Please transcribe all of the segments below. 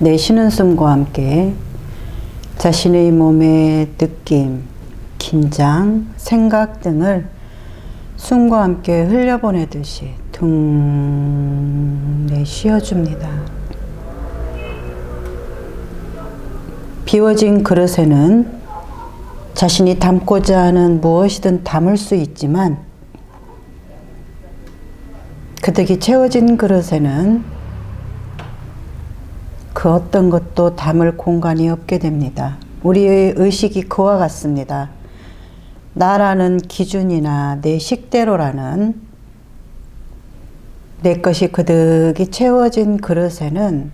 내쉬는 숨과 함께 자신의 몸의 느낌, 긴장, 생각 등을 숨과 함께 흘려보내듯이 둥 내쉬어줍니다. 비워진 그릇에는 자신이 담고자 하는 무엇이든 담을 수 있지만 그득이 채워진 그릇에는 그 어떤 것도 담을 공간이 없게 됩니다. 우리의 의식이 그와 같습니다. 나라는 기준이나 내 식대로라는 내 것이 그득이 채워진 그릇에는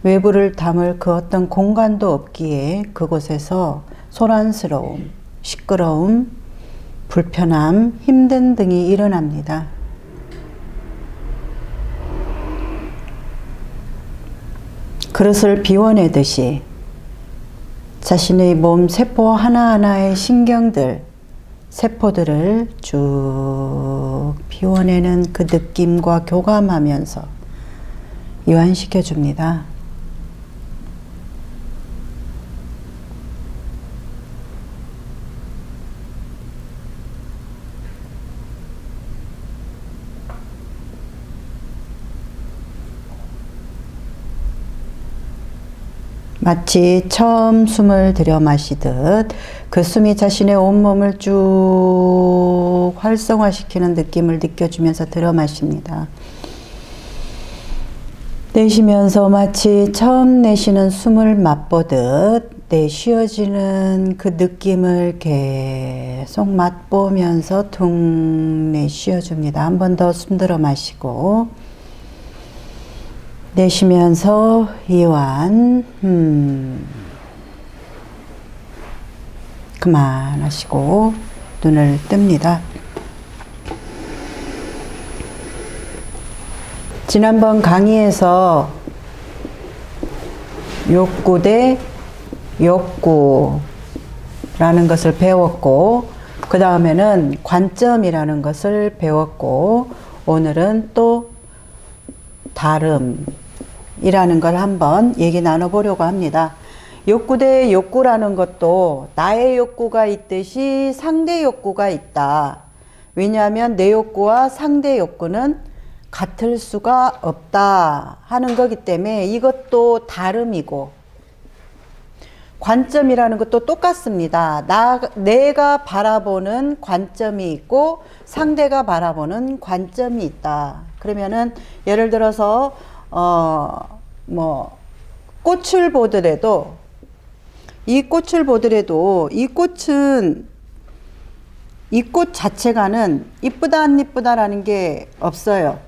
외부를 담을 그 어떤 공간도 없기에 그곳에서 소란스러움, 시끄러움, 불편함, 힘든 등이 일어납니다. 그릇을 비워내듯이 자신의 몸 세포 하나하나의 신경들, 세포들을 쭉 비워내는 그 느낌과 교감하면서 이완시켜 줍니다. 마치 처음 숨을 들여 마시듯 그 숨이 자신의 온몸을 쭉 활성화시키는 느낌을 느껴주면서 들여 마십니다. 내쉬면서 마치 처음 내쉬는 숨을 맛보듯 내쉬어지는 그 느낌을 계속 맛보면서 둥 내쉬어줍니다. 한 번 더 숨 들어 마시고 내쉬면서 이완 그만하시고 눈을 뜹니다. 지난번 강의에서 욕구 대 욕구라는 것을 배웠고 그 다음에는 관점이라는 것을 배웠고 오늘은 또 다름이라는 걸 한번 얘기 나눠보려고 합니다. 욕구 대 욕구라는 것도 나의 욕구가 있듯이 상대 욕구가 있다. 왜냐하면 내 욕구와 상대 욕구는 같을 수가 없다 하는 거기 때문에 이것도 다름이고 관점이라는 것도 똑같습니다. 내가 바라보는 관점이 있고 상대가 바라보는 관점이 있다. 그러면은 예를 들어서 꽃을 보더라도 이 꽃은 이 꽃 자체가는 이쁘다 안 이쁘다라는 게 없어요.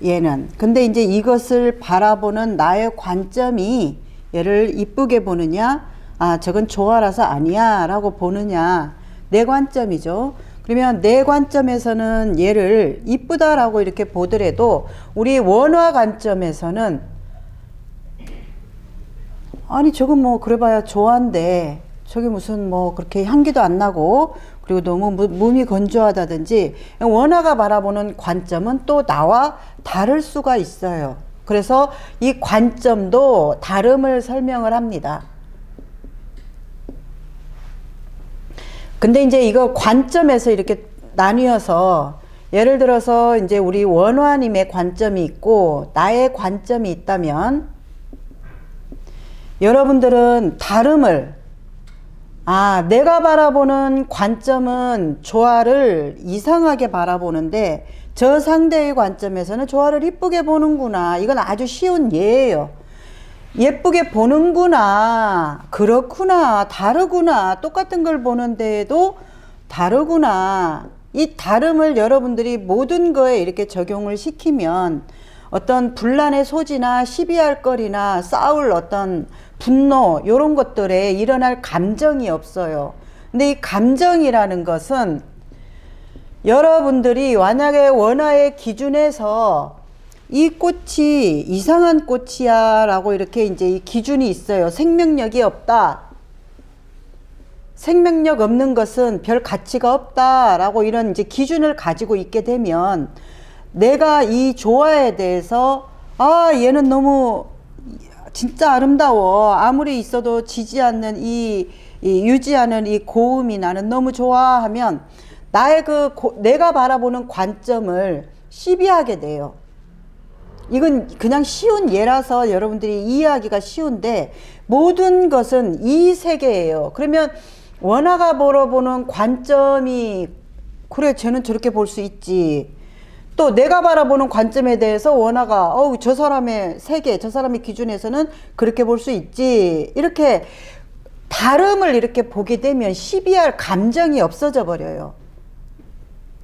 얘는. 근데 이제 이것을 바라보는 나의 관점이 얘를 이쁘게 보느냐, 아, 저건 좋아라서 아니야 라고 보느냐, 내 관점이죠. 그러면 내 관점에서는 얘를 이쁘다라고 이렇게 보더라도 우리 원화 관점에서는 아니 저건 뭐 그래봐야 좋아한데 저게 무슨 뭐 그렇게 향기도 안 나고 그리고 너무 몸이 건조하다든지 원화가 바라보는 관점은 또 나와 다를 수가 있어요. 그래서 이 관점도 다름을 설명을 합니다. 근데 이제 이거 관점에서 이렇게 나뉘어서 예를 들어서 이제 우리 원화님의 관점이 있고 나의 관점이 있다면 여러분들은 다름을 내가 바라보는 관점은 조화를 이상하게 바라보는데 저 상대의 관점에서는 조화를 이쁘게 보는구나. 이건 아주 쉬운 예예요. 예쁘게 보는구나. 그렇구나. 다르구나. 똑같은 걸 보는데도 다르구나. 이 다름을 여러분들이 모든 거에 이렇게 적용을 시키면 어떤 분란의 소지나 시비할 거리나 싸울 어떤 분노 이런 것들에 일어날 감정이 없어요. 근데 이 감정이라는 것은 여러분들이 만약에 원화의 기준에서 이 꽃이 이상한 꽃이야 라고 이렇게 이제 이 기준이 있어요. 생명력이 없다. 생명력 없는 것은 별 가치가 없다 라고 이런 이제 기준을 가지고 있게 되면 내가 이 조화에 대해서 얘는 너무 진짜 아름다워. 아무리 있어도 지지 않는 이 유지하는 이 고음이 나는 너무 좋아하면 나의 내가 바라보는 관점을 시비하게 돼요. 이건 그냥 쉬운 예라서 여러분들이 이해하기가 쉬운데 모든 것은 이 세계예요. 그러면 원화가 바라보는 관점이 그래 쟤는 저렇게 볼 수 있지. 또 내가 바라보는 관점에 대해서 원화가 저 사람의 세계, 저 사람의 기준에서는 그렇게 볼 수 있지. 이렇게 다름을 이렇게 보게 되면 시비할 감정이 없어져 버려요.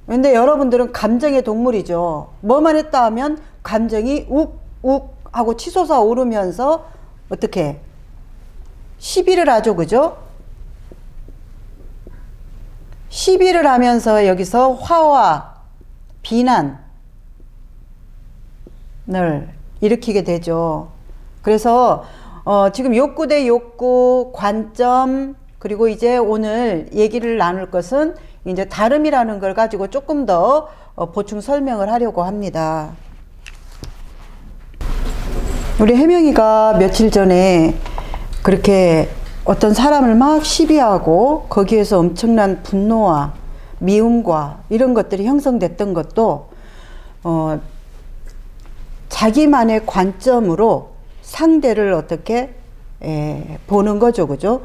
근데 여러분들은 감정의 동물이죠. 뭐만 했다 하면 감정이 욱욱 하고 치솟아 오르면서 어떻게 시비를 하죠. 그죠? 시비를 하면서 여기서 화와 비난을 일으키게 되죠. 그래서 지금 욕구 대 욕구, 관점, 그리고 이제 오늘 얘기를 나눌 것은 이제 다름이라는 걸 가지고 조금 더 보충 설명을 하려고 합니다. 우리 혜명이가 며칠 전에 그렇게 어떤 사람을 막 시비하고 거기에서 엄청난 분노와 미움과 이런 것들이 형성됐던 것도 자기만의 관점으로 상대를 어떻게 보는 거죠. 그죠?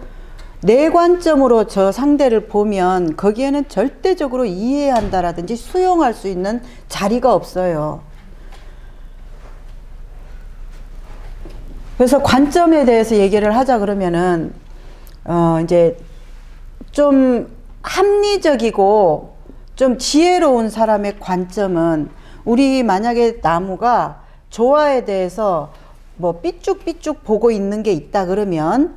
내 관점으로 저 상대를 보면 거기에는 절대적으로 이해한다라든지 수용할 수 있는 자리가 없어요. 그래서 관점에 대해서 얘기를 하자 그러면은 이제 좀 합리적이고 좀 지혜로운 사람의 관점은 우리 만약에 나무가 조화에 대해서 뭐 삐쭉삐쭉 보고 있는 게 있다 그러면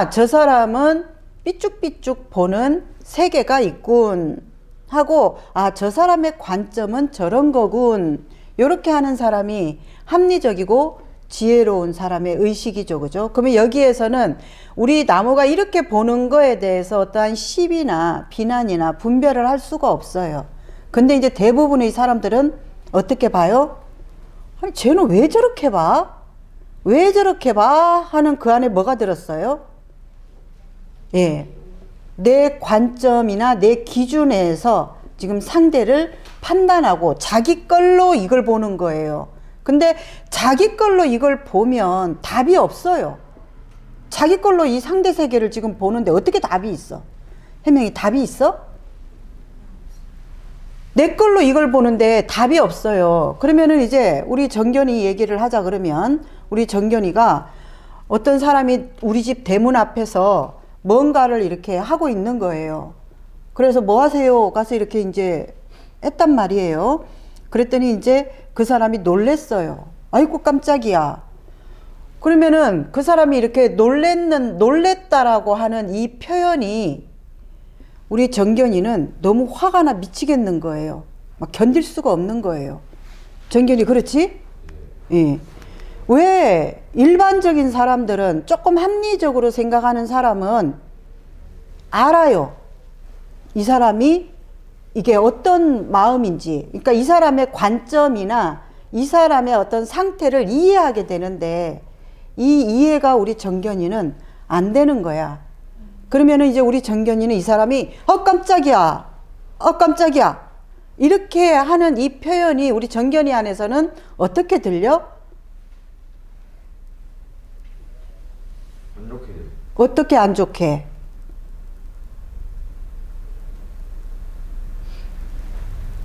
저 사람은 삐쭉삐쭉 보는 세계가 있군 하고 저 사람의 관점은 저런 거군 요렇게 하는 사람이 합리적이고 지혜로운 사람의 의식이죠. 그죠? 그러면 여기에서는 우리 나무가 이렇게 보는 거에 대해서 어떠한 시비나 비난이나 분별을 할 수가 없어요. 근데 이제 대부분의 사람들은 어떻게 봐요? 아니 쟤는 왜 저렇게 봐? 왜 저렇게 봐? 하는 그 안에 뭐가 들었어요? 예. 내 관점이나 내 기준에서 지금 상대를 판단하고 자기 걸로 이걸 보는 거예요. 근데 자기 걸로 이걸 보면 답이 없어요. 자기 걸로 이 상대 세계를 지금 보는데 어떻게 답이 있어? 혜명이 답이 있어? 내 걸로 이걸 보는데 답이 없어요. 그러면은 이제 우리 정견이 얘기를 하자 그러면 우리 정견이가 어떤 사람이 우리 집 대문 앞에서 뭔가를 이렇게 하고 있는 거예요. 그래서 뭐 하세요? 가서 이렇게 이제 했단 말이에요. 그랬더니 이제 그 사람이 놀랬어요. 아이고 깜짝이야. 그러면은 그 사람이 이렇게 놀랬다라고 하는 이 표현이 우리 정견이는 너무 화가 나 미치겠는 거예요. 막 견딜 수가 없는 거예요. 정견이 그렇지? 예. 왜 일반적인 사람들은 조금 합리적으로 생각하는 사람은 알아요. 이 사람이 이게 어떤 마음인지, 그러니까 이 사람의 관점이나 이 사람의 어떤 상태를 이해하게 되는데 이 이해가 우리 정견이는 안 되는 거야. 그러면은 이제 우리 정견이는 이 사람이 깜짝이야. 깜짝이야. 이렇게 하는 이 표현이 우리 정견이 안에서는 어떻게 들려? 안 좋게. 어떻게 안 좋게?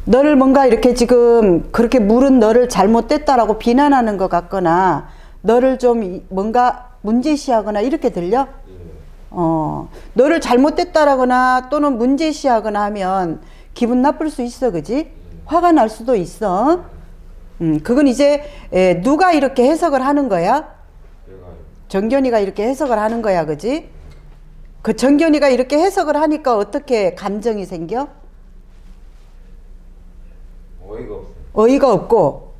너를 뭔가 이렇게 지금 그렇게 물은 너를 잘못됐다라고 비난하는 것 같거나 너를 좀 뭔가 문제시하거나 이렇게 들려? 너를 잘못됐다라거나 또는 문제시하거나 하면 기분 나쁠 수 있어. 그지? 화가 날 수도 있어. 그건 이제 누가 이렇게 해석을 하는 거야? 정견이가 이렇게 해석을 하는 거야. 그지? 그 정견이가 이렇게 해석을 하니까 어떻게 감정이 생겨? 어이가 없어요. 어이가 없고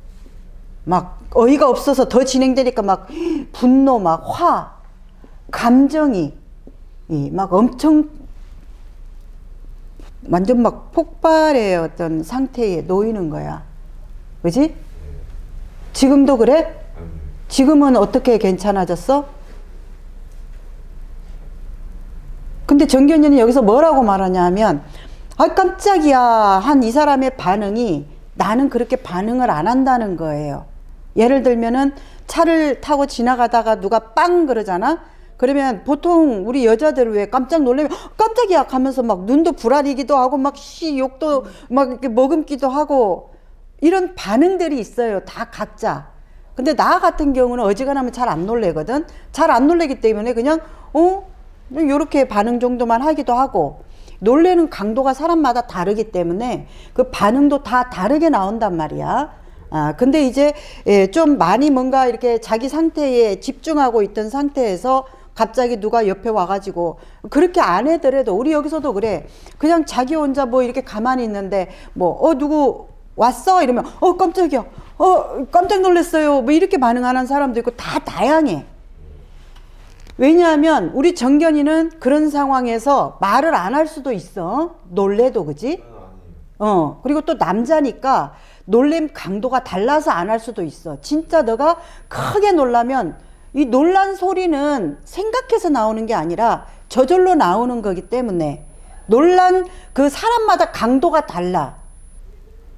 막 어이가 없어서 더 진행되니까 막 분노, 막 화, 감정이 막 엄청 완전 막 폭발의 어떤 상태에 놓이는 거야. 그지? 지금도 그래? 지금은 어떻게 괜찮아졌어? 근데 정견이는 여기서 뭐라고 말하냐 하면, 아, 깜짝이야. 한 이 사람의 반응이 나는 그렇게 반응을 안 한다는 거예요. 예를 들면은 차를 타고 지나가다가 누가 빵 그러잖아? 그러면 보통 우리 여자들 왜 깜짝 놀라면 깜짝이야 하면서 막 눈도 부라리기도 하고 막 욕도 막 이렇게 머금기도 하고 이런 반응들이 있어요. 다 각자. 근데 나 같은 경우는 어지간하면 잘 안 놀래거든. 잘 안 놀래기 때문에 그냥 요렇게 반응 정도만 하기도 하고, 놀래는 강도가 사람마다 다르기 때문에 그 반응도 다 다르게 나온단 말이야. 근데 이제 좀 많이 뭔가 이렇게 자기 상태에 집중하고 있던 상태에서 갑자기 누가 옆에 와가지고, 그렇게 안 해더라도 우리 여기서도 그래. 그냥 자기 혼자 뭐 이렇게 가만히 있는데 누구 왔어? 이러면 깜짝이야. 깜짝 놀랐어요. 뭐 이렇게 반응하는 사람도 있고 다 다양해. 왜냐하면 우리 정견이는 그런 상황에서 말을 안 할 수도 있어. 놀래도, 그지? 그리고 또 남자니까 놀램 강도가 달라서 안 할 수도 있어. 진짜 너가 크게 놀라면 이 놀란 소리는 생각해서 나오는 게 아니라 저절로 나오는 거기 때문에 놀란 그 사람마다 강도가 달라.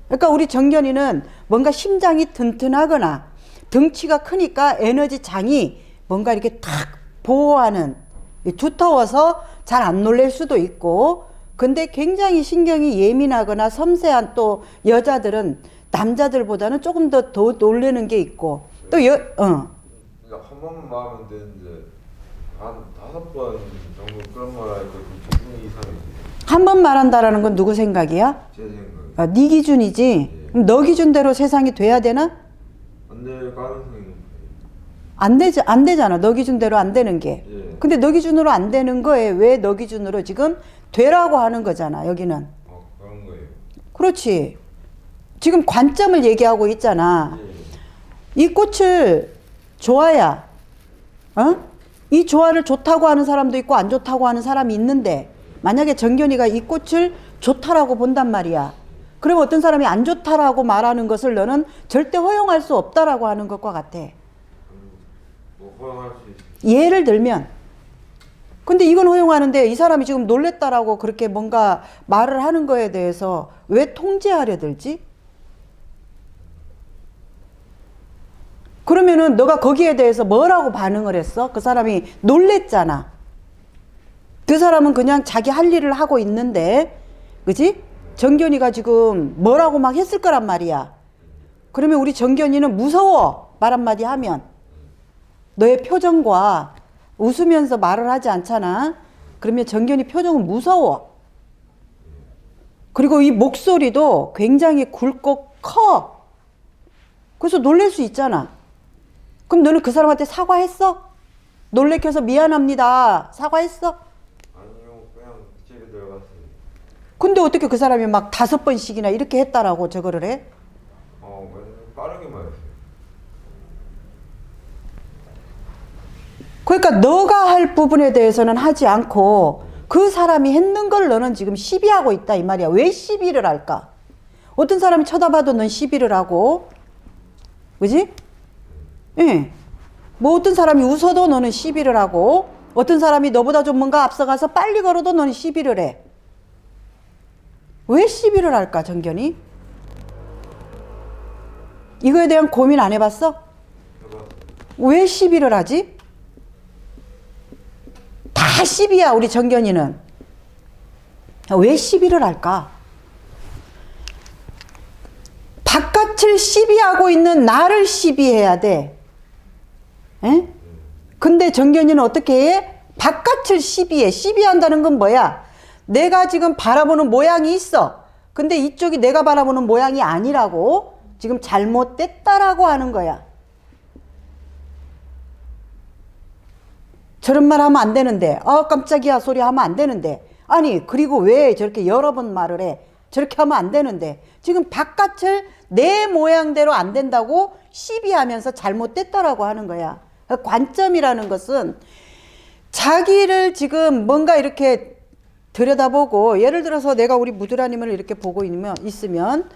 그러니까 우리 정견이는 뭔가 심장이 튼튼하거나 덩치가 크니까 에너지 장이 뭔가 이렇게 탁 보호하는, 두터워서 잘 안 놀랄 수도 있고, 근데 굉장히 신경이 예민하거나 섬세한 또 여자들은 남자들보다는 조금 더 놀라는 게 있고, 또 한 번만 말하면 되는데 한 5번 정도 그런 말 하니까 그 기분이 이상해지. 한 번 말한다라는 건 누구 생각이야? 제 생각. 네 기준이지. 그럼 너 기준대로 세상이 돼야 되나? 안 될 가능성이 높아요. 안 되잖아. 너 기준대로 안 되는 게. 근데 너 기준으로 안 되는 거에 왜 너 기준으로 지금 되라고 하는 거잖아, 여기는. 그런 거예요. 그렇지. 지금 관점을 얘기하고 있잖아. 이 꽃을 좋아야, 이 조화를 좋다고 하는 사람도 있고 안 좋다고 하는 사람이 있는데, 만약에 정견이가 이 꽃을 좋다라고 본단 말이야. 그러면 어떤 사람이 안 좋다라고 말하는 것을 너는 절대 허용할 수 없다라고 하는 것과 같아. 뭐 허용할 수 있어. 예를 들면, 근데 이건 허용하는데 이 사람이 지금 놀랬다라고 그렇게 뭔가 말을 하는 거에 대해서 왜 통제하려 들지? 그러면은 너가 거기에 대해서 뭐라고 반응을 했어? 그 사람이 놀랬잖아. 그 사람은 그냥 자기 할 일을 하고 있는데, 그지? 정견이가 지금 뭐라고 막 했을 거란 말이야. 그러면 우리 정견이는 무서워. 말 한마디 하면. 너의 표정과 웃으면서 말을 하지 않잖아. 그러면 정견이 표정은 무서워. 그리고 이 목소리도 굉장히 굵고 커. 그래서 놀랄 수 있잖아. 그럼 너는 그 사람한테 사과했어? 놀래켜서 미안합니다. 사과했어? 아니요, 그냥 집에 들어갔어요. 근데 어떻게 그 사람이 막 5번씩이나 이렇게 했다라고 저거를 해? 완전 빠르게만 했어요. 그러니까 너가 할 부분에 대해서는 하지 않고 그 사람이 했는 걸 너는 지금 시비하고 있다 이 말이야. 왜 시비를 할까? 어떤 사람이 쳐다봐도 넌 시비를 하고, 그지? 예. 뭐 어떤 사람이 웃어도 너는 시비를 하고, 어떤 사람이 너보다 좀 뭔가 앞서가서 빨리 걸어도 너는 시비를 해. 왜 시비를 할까, 정견이? 이거에 대한 고민 안 해봤어? 왜 시비를 하지? 다 시비야, 우리 정견이는. 왜 시비를 할까? 바깥을 시비하고 있는 나를 시비해야 돼. 에? 근데 정견이는 어떻게 해? 바깥을 시비해. 시비한다는 건 뭐야? 내가 지금 바라보는 모양이 있어. 근데 이쪽이 내가 바라보는 모양이 아니라고 지금 잘못됐다라고 하는 거야. 저런 말 하면 안 되는데, 깜짝이야 소리 하면 안 되는데, 아니 그리고 왜 저렇게 여러 번 말을 해? 저렇게 하면 안 되는데, 지금 바깥을 내 모양대로 안 된다고 시비하면서 잘못됐다라고 하는 거야. 관점이라는 것은 자기를 지금 뭔가 이렇게 들여다보고, 예를 들어서 내가 우리 무드라님을 이렇게 보고 있으면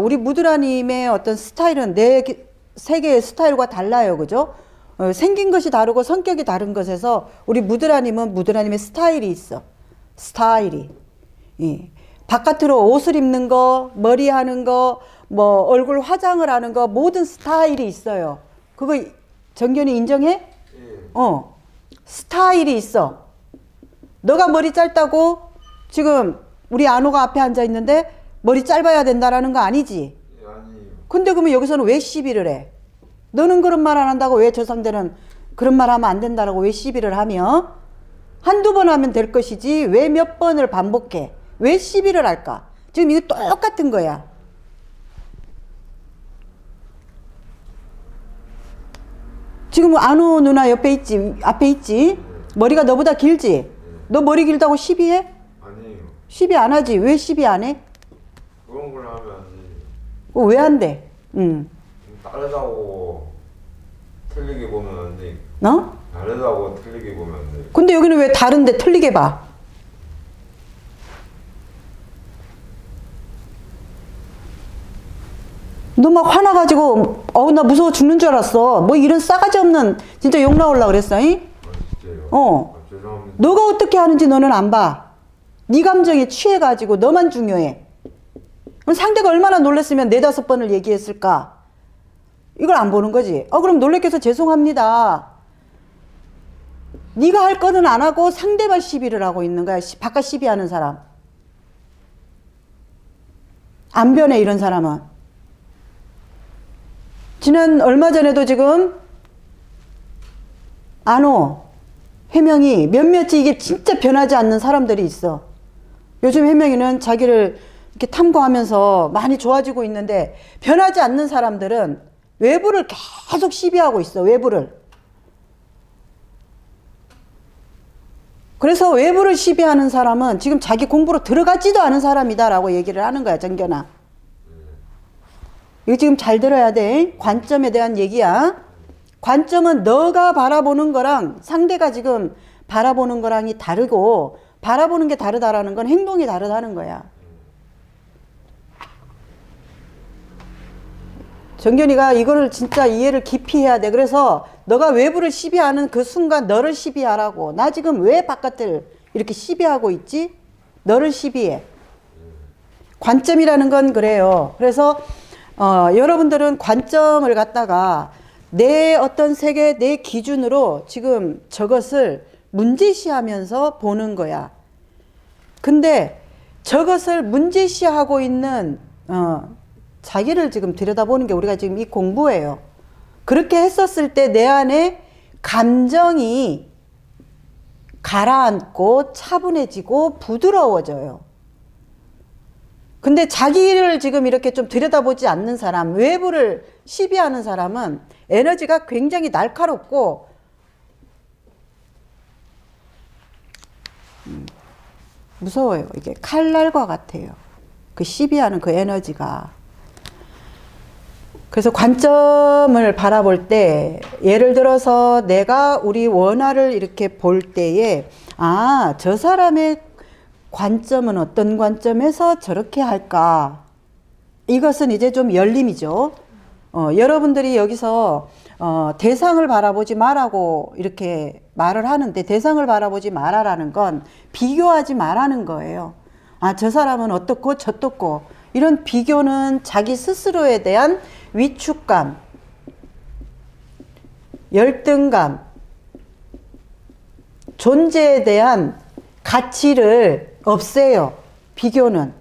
우리 무드라님의 어떤 스타일은 내 세계의 스타일과 달라요. 그죠? 생긴 것이 다르고 성격이 다른 것에서 우리 무드라님은 무드라님의 스타일이 있어. 스타일이. 예. 바깥으로 옷을 입는 거, 머리 하는 거, 뭐 얼굴 화장을 하는 거 모든 스타일이 있어요. 그거 정견이 인정해? 예. 스타일이 있어. 너가 머리 짧다고 지금 우리 안호가 앞에 앉아 있는데 머리 짧아야 된다라는 거 아니지? 예, 아니에요. 근데 그러면 여기서는 왜 시비를 해? 너는 그런 말 안 한다고 왜 저 상대는 그런 말 하면 안 된다라고 왜 시비를 하며? 한두 번 하면 될 것이지 왜 몇 번을 반복해? 왜 시비를 할까? 지금 이거 똑같은 거야. 지금 안호 누나 옆에 있지, 앞에 있지? 머리가 너보다 길지? 너 머리 길다고 시비해? 아니에요. 시비 안 하지. 왜 시비 안 해? 그런 걸 하면 안 돼요. 왜 안 돼? 다르다고 틀리게 보면 안 돼. 어? 다르다고 틀리게 보면 안 돼. 근데 여기는 왜 다른데 틀리게 봐? 너 막 화나가지고 나 무서워 죽는 줄 알았어. 뭐 이런 싸가지 없는 진짜 욕 나올라 그랬어. 잉? 진짜요? 죄송합니다. 너가 어떻게 하는지 너는 안 봐. 네 감정에 취해가지고 너만 중요해. 그럼 상대가 얼마나 놀랬으면 4-5번을 얘기했을까? 이걸 안 보는 거지. 그럼 놀래켜서 죄송합니다. 네가 할 거는 안 하고 상대만 시비를 하고 있는 거야. 바깥 시비하는 사람. 안 변해 이런 사람은. 지난 얼마 전에도 지금 안호 해명이 몇몇이 이게 진짜 변하지 않는 사람들이 있어. 요즘 해명이는 자기를 이렇게 탐구하면서 많이 좋아지고 있는데 변하지 않는 사람들은 외부를 계속 시비하고 있어. 외부를. 그래서 외부를 시비하는 사람은 지금 자기 공부로 들어가지도 않은 사람이다라고 얘기를 하는 거야. 정견아. 이거 지금 잘 들어야 돼. 관점에 대한 얘기야. 관점은 너가 바라보는 거랑 상대가 지금 바라보는 거랑이 다르고 바라보는 게 다르다라는 건 행동이 다르다는 거야. 정견이가 이거를 진짜 이해를 깊이 해야 돼. 그래서 너가 외부를 시비하는 그 순간 너를 시비하라고. 나 지금 왜 바깥을 이렇게 시비하고 있지? 너를 시비해. 관점이라는 건 그래요. 그래서 여러분들은 관점을 갖다가 내 어떤 세계, 내 기준으로 지금 저것을 문제시하면서 보는 거야. 근데 저것을 문제시하고 있는 자기를 지금 들여다보는 게 우리가 지금 이 공부예요. 그렇게 했었을 때 내 안에 감정이 가라앉고 차분해지고 부드러워져요. 근데 자기를 지금 이렇게 좀 들여다보지 않는 사람, 외부를 시비하는 사람은 에너지가 굉장히 날카롭고 무서워요. 이게 칼날과 같아요. 그 시비하는 그 에너지가. 그래서 관점을 바라볼 때 예를 들어서 내가 우리 원화를 이렇게 볼 때에 저 사람의 관점은 어떤 관점에서 저렇게 할까? 이것은 이제 좀 열림이죠. 여러분들이 여기서 대상을 바라보지 말라고 이렇게 말을 하는데 대상을 바라보지 말아라는 건 비교하지 말라는 거예요. 저 사람은 어떻고 저떻고 이런 비교는 자기 스스로에 대한 위축감, 열등감, 존재에 대한 가치를 없애요. 비교는.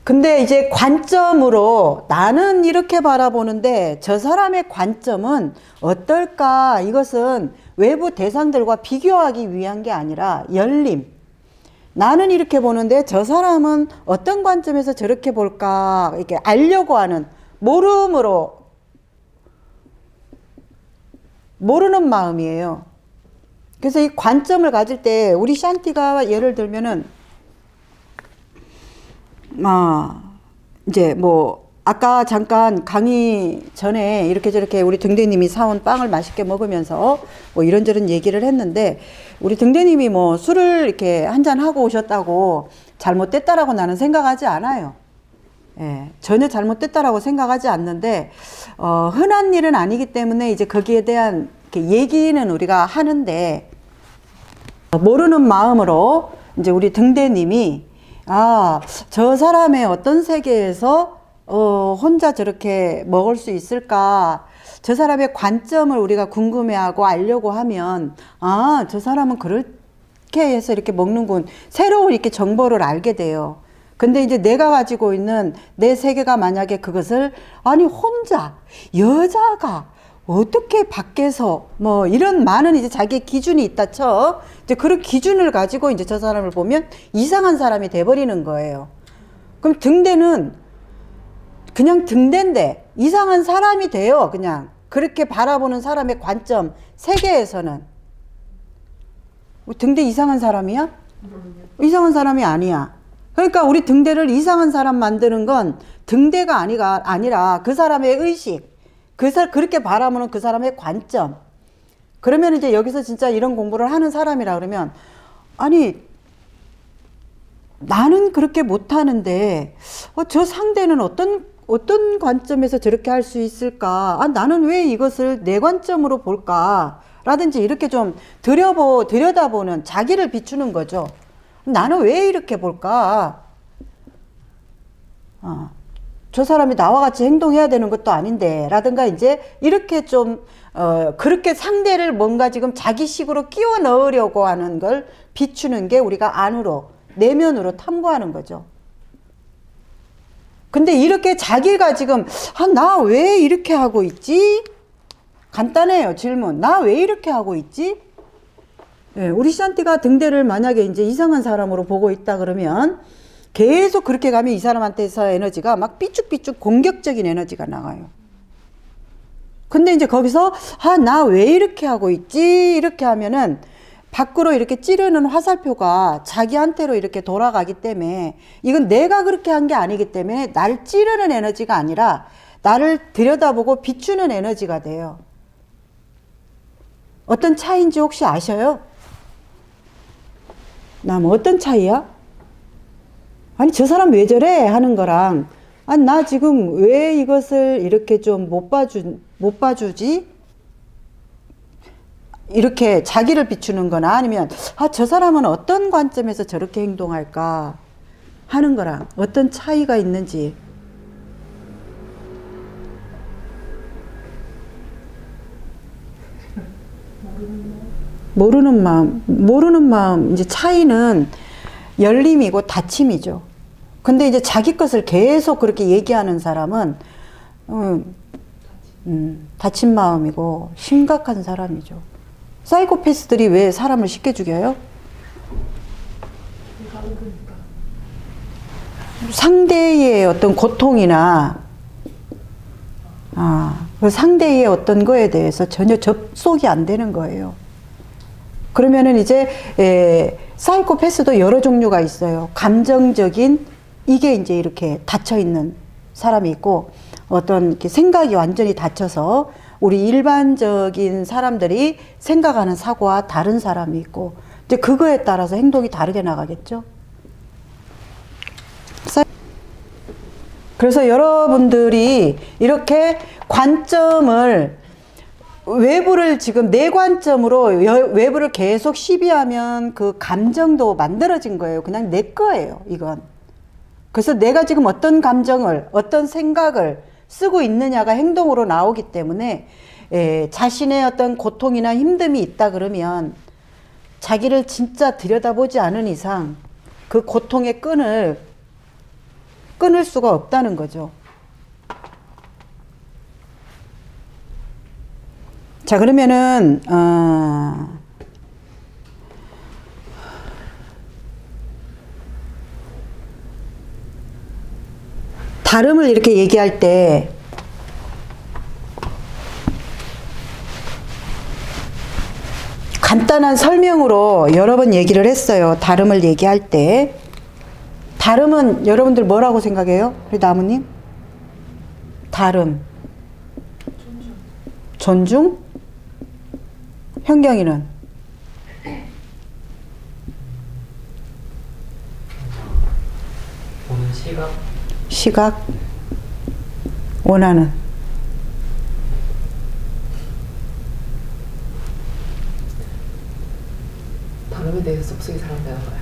근데 이제 관점으로 나는 이렇게 바라보는데 저 사람의 관점은 어떨까? 이것은 외부 대상들과 비교하기 위한 게 아니라 열림. 나는 이렇게 보는데 저 사람은 어떤 관점에서 저렇게 볼까? 이렇게 알려고 하는 모름으로 모르는 마음이에요. 그래서 이 관점을 가질 때 우리 샨티가 예를 들면은 이제 뭐 아까 잠깐 강의 전에 이렇게 저렇게 우리 등대님이 사온 빵을 맛있게 먹으면서 뭐 이런저런 얘기를 했는데 우리 등대님이 뭐 술을 이렇게 한잔 하고 오셨다고 잘못됐다라고 나는 생각하지 않아요. 전혀 잘못됐다라고 생각하지 않는데 흔한 일은 아니기 때문에 이제 거기에 대한 이렇게 얘기는 우리가 하는데 모르는 마음으로 이제 우리 등대님이 저 사람의 어떤 세계에서 혼자 저렇게 먹을 수 있을까? 저 사람의 관점을 우리가 궁금해하고 알려고 하면 저 사람은 그렇게 해서 이렇게 먹는군. 새로운 이렇게 정보를 알게 돼요. 근데 이제 내가 가지고 있는 내 세계가 만약에 그것을 아니 혼자 여자가 어떻게 밖에서 뭐 이런 많은 이제 자기의 기준이 있다 쳐. 이제 그런 기준을 가지고 이제 저 사람을 보면 이상한 사람이 돼버리는 거예요. 그럼 등대는 그냥 등대인데 이상한 사람이 돼요. 그냥 그렇게 바라보는 사람의 관점 세계에서는 등대 이상한 사람이야? 이상한 사람이 아니야. 그러니까 우리 등대를 이상한 사람 만드는 건 등대가 아니라 그 사람의 의식, 그렇게 바라보는 그 사람의 관점. 그러면 이제 여기서 진짜 이런 공부를 하는 사람이라 그러면 아니 나는 그렇게 못하는데 저 상대는 어떤 관점에서 저렇게 할 수 있을까? 나는 왜 이것을 내 관점으로 볼까? 라든지 이렇게 좀 들여다보는 자기를 비추는 거죠. 나는 왜 이렇게 볼까? 저 사람이 나와 같이 행동해야 되는 것도 아닌데 라든가 이제 이렇게 좀 그렇게 상대를 뭔가 지금 자기식으로 끼워 넣으려고 하는 걸 비추는 게 우리가 안으로 내면으로 탐구하는 거죠. 근데 이렇게 자기가 지금 나 왜 이렇게 하고 있지? 간단해요. 질문. 나 왜 이렇게 하고 있지? 우리 샨티가 등대를 만약에 이제 이상한 사람으로 보고 있다 그러면 계속 그렇게 가면 이 사람한테서 에너지가 막 삐쭉삐쭉 공격적인 에너지가 나가요. 근데 이제 거기서 나 왜 이렇게 하고 있지? 이렇게 하면은 밖으로 이렇게 찌르는 화살표가 자기한테로 이렇게 돌아가기 때문에 이건 내가 그렇게 한 게 아니기 때문에 나를 찌르는 에너지가 아니라 나를 들여다보고 비추는 에너지가 돼요. 어떤 차이인지 혹시 아셔요? 나 뭐 어떤 차이야? 아니 저 사람 왜 저래? 하는 거랑 나 지금 왜 이것을 이렇게 좀 못 봐주지? 이렇게 자기를 비추는 거나 아니면 저 사람은 어떤 관점에서 저렇게 행동할까 하는 거랑 어떤 차이가 있는지. 모르는 마음 이제 차이는 열림이고 닫힘이죠. 근데 이제 자기 것을 계속 그렇게 얘기하는 사람은 닫힌 마음이고 심각한 사람이죠. 사이코패스들이 왜 사람을 쉽게 죽여요? 상대의 어떤 고통이나 그 상대의 어떤 거에 대해서 전혀 접속이 안 되는 거예요. 그러면은 이제 사이코패스도 여러 종류가 있어요. 감정적인 이게 이제 이렇게 닫혀 있는 사람이 있고 어떤 이렇게 생각이 완전히 닫혀서 우리 일반적인 사람들이 생각하는 사고와 다른 사람이 있고 이제 그거에 따라서 행동이 다르게 나가겠죠. 그래서 여러분들이 이렇게 관점을 외부를 지금 내 관점으로 외부를 계속 시비하면 그 감정도 만들어진 거예요. 그냥 내 거예요, 이건. 그래서 내가 지금 어떤 감정을, 어떤 생각을 쓰고 있느냐가 행동으로 나오기 때문에 자신의 어떤 고통이나 힘듦이 있다 그러면 자기를 진짜 들여다보지 않은 이상 그 고통의 끈을 끊을 수가 없다는 거죠. 자, 그러면은 다름을 이렇게 얘기할 때 간단한 설명으로 여러 번 얘기를 했어요. 다름을 얘기할 때. 다름은 여러분들 뭐라고 생각해요? 우리 나무님? 다름. 존중? 현경이는? 보는 시각? 시각, 원하는. 발음에 대해서 쏙쏙이 사람 되는 거야.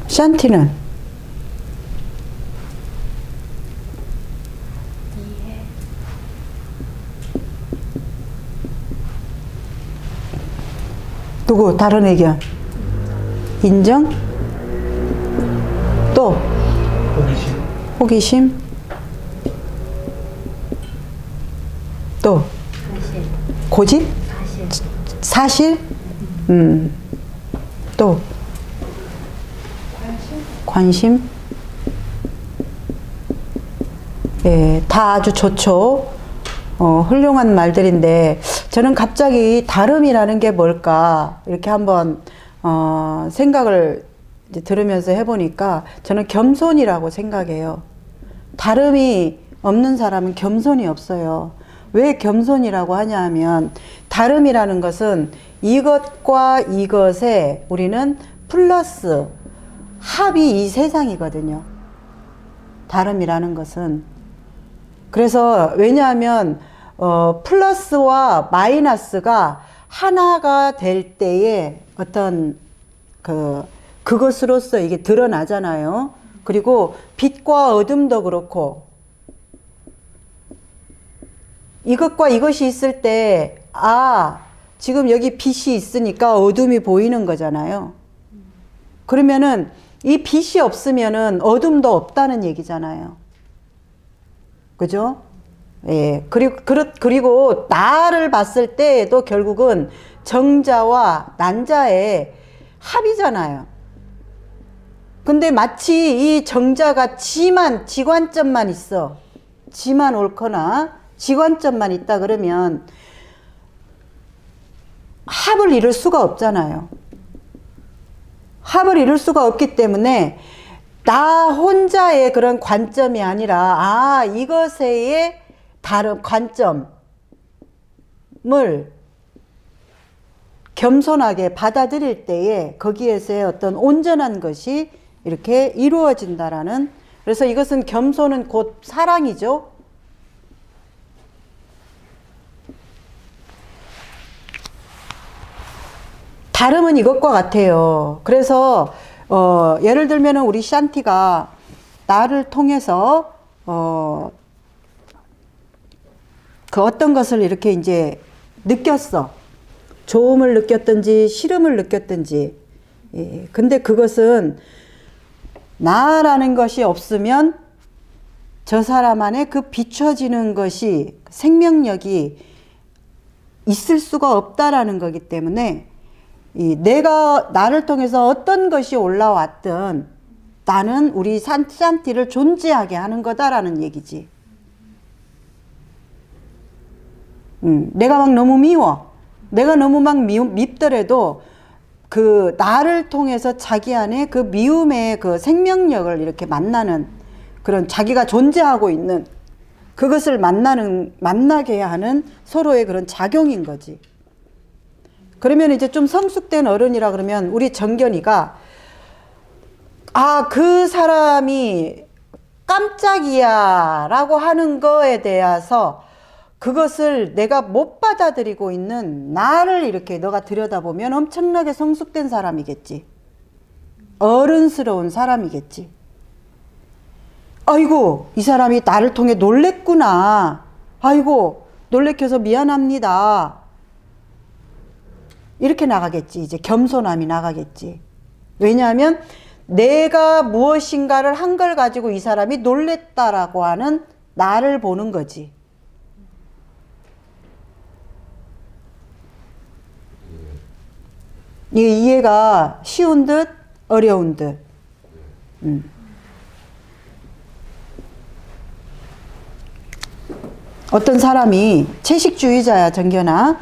샨티는? 이해. 누구? 다른 의견? 인정? 또? 호기심. 호기심? 또? 사실. 고집? 사실. 사실? 또? 관심? 예, 다 아주 좋죠. 훌륭한 말들인데, 저는 갑자기 다름이라는 게 뭘까, 이렇게 한번, 생각을 이제 들으면서 해보니까, 저는 겸손이라고 생각해요. 다름이 없는 사람은 겸손이 없어요. 왜 겸손이라고 하냐 하면, 다름이라는 것은 이것과 이것에 우리는 플러스, 합이 이 세상이거든요. 다름이라는 것은. 그래서 왜냐하면 플러스와 마이너스가 하나가 될 때에 어떤 그것으로서 이게 드러나잖아요. 그리고 빛과 어둠도 그렇고, 이것과 이것이 있을 때, 지금 여기 빛이 있으니까 어둠이 보이는 거잖아요. 그러면은 이 빛이 없으면은 어둠도 없다는 얘기잖아요. 그죠? 예. 그리고 나를 봤을 때에도 결국은 정자와 난자의 합이잖아요. 근데 마치 이 정자가 지관점만 있어. 지만 옳거나 지관점만 있다 그러면 합을 이룰 수가 없잖아요. 합을 이룰 수가 없기 때문에 나 혼자의 그런 관점이 아니라 이것의 다른 관점을 겸손하게 받아들일 때에 거기에서의 어떤 온전한 것이 이렇게 이루어진다라는, 그래서 이것은 겸손은 곧 사랑이죠. 다름은 이것과 같아요. 그래서 예를 들면은 우리 샨티가 나를 통해서 그 어떤 것을 이렇게 이제 느꼈어. 좋음을 느꼈든지 싫음을 느꼈든지. 예. 근데 그것은 나라는 것이 없으면 저 사람 안에 그 비춰지는 것이, 생명력이 있을 수가 없다라는 거기 때문에, 내가 나를 통해서 어떤 것이 올라왔든 나는 우리 샨티를 존재하게 하는 거다라는 얘기지. 내가 막 너무 미워. 내가 너무 막 밉더라도 그 나를 통해서 자기 안에 그 미움의 그 생명력을 이렇게 만나는, 그런 자기가 존재하고 있는 그것을 만나게 하는 서로의 그런 작용인 거지. 그러면 이제 좀 성숙된 어른이라 그러면 우리 정견이가 그 사람이 깜짝이야 라고 하는 거에 대해서 그것을 내가 못 받아들이고 있는 나를 이렇게 너가 들여다보면 엄청나게 성숙된 사람이겠지. 어른스러운 사람이겠지. 아이고, 이 사람이 나를 통해 놀랬구나. 아이고, 놀래켜서 미안합니다. 이렇게 나가겠지. 이제 겸손함이 나가겠지. 왜냐하면 내가 무엇인가를 한 걸 가지고 이 사람이 놀랬다라고 하는 나를 보는 거지. 이해가 쉬운 듯 어려운 듯. 어떤 사람이 채식주의자야, 정견아.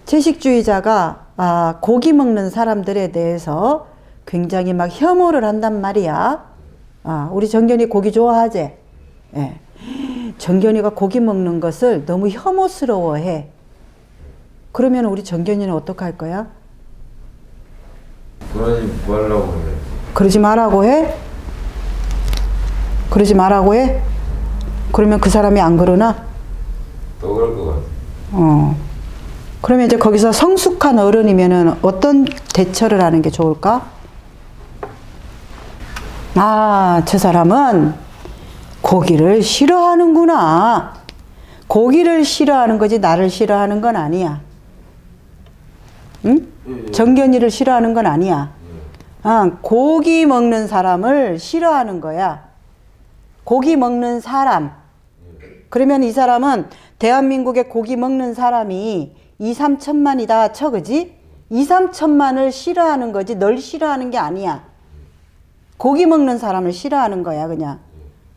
채식주의자가 고기 먹는 사람들에 대해서 굉장히 막 혐오를 한단 말이야. 우리 정견이 고기 좋아하지? 예. 정견이가 고기 먹는 것을 너무 혐오스러워해. 그러면 우리 정견이는 어떡할 거야? 그러지 말라고 해. 그러지 말라고 해? 그러지 말라고 해? 그러면 그 사람이 안 그러나? 더 그럴 것 같아. 그러면 이제 거기서 성숙한 어른이면은 어떤 대처를 하는 게 좋을까? 아, 저 사람은 고기를 싫어하는구나. 고기를 싫어하는 거지 나를 싫어하는 건 아니야. 응? 예. 정견이를 싫어하는 건 아니야. 아, 고기 먹는 사람을 싫어하는 거야. 고기 먹는 사람. 그러면 이 사람은 대한민국에 고기 먹는 사람이 2, 3천만이다 쳐, 그지? 2, 3천만을 싫어하는 거지 널 싫어하는 게 아니야. 고기 먹는 사람을 싫어하는 거야, 그냥.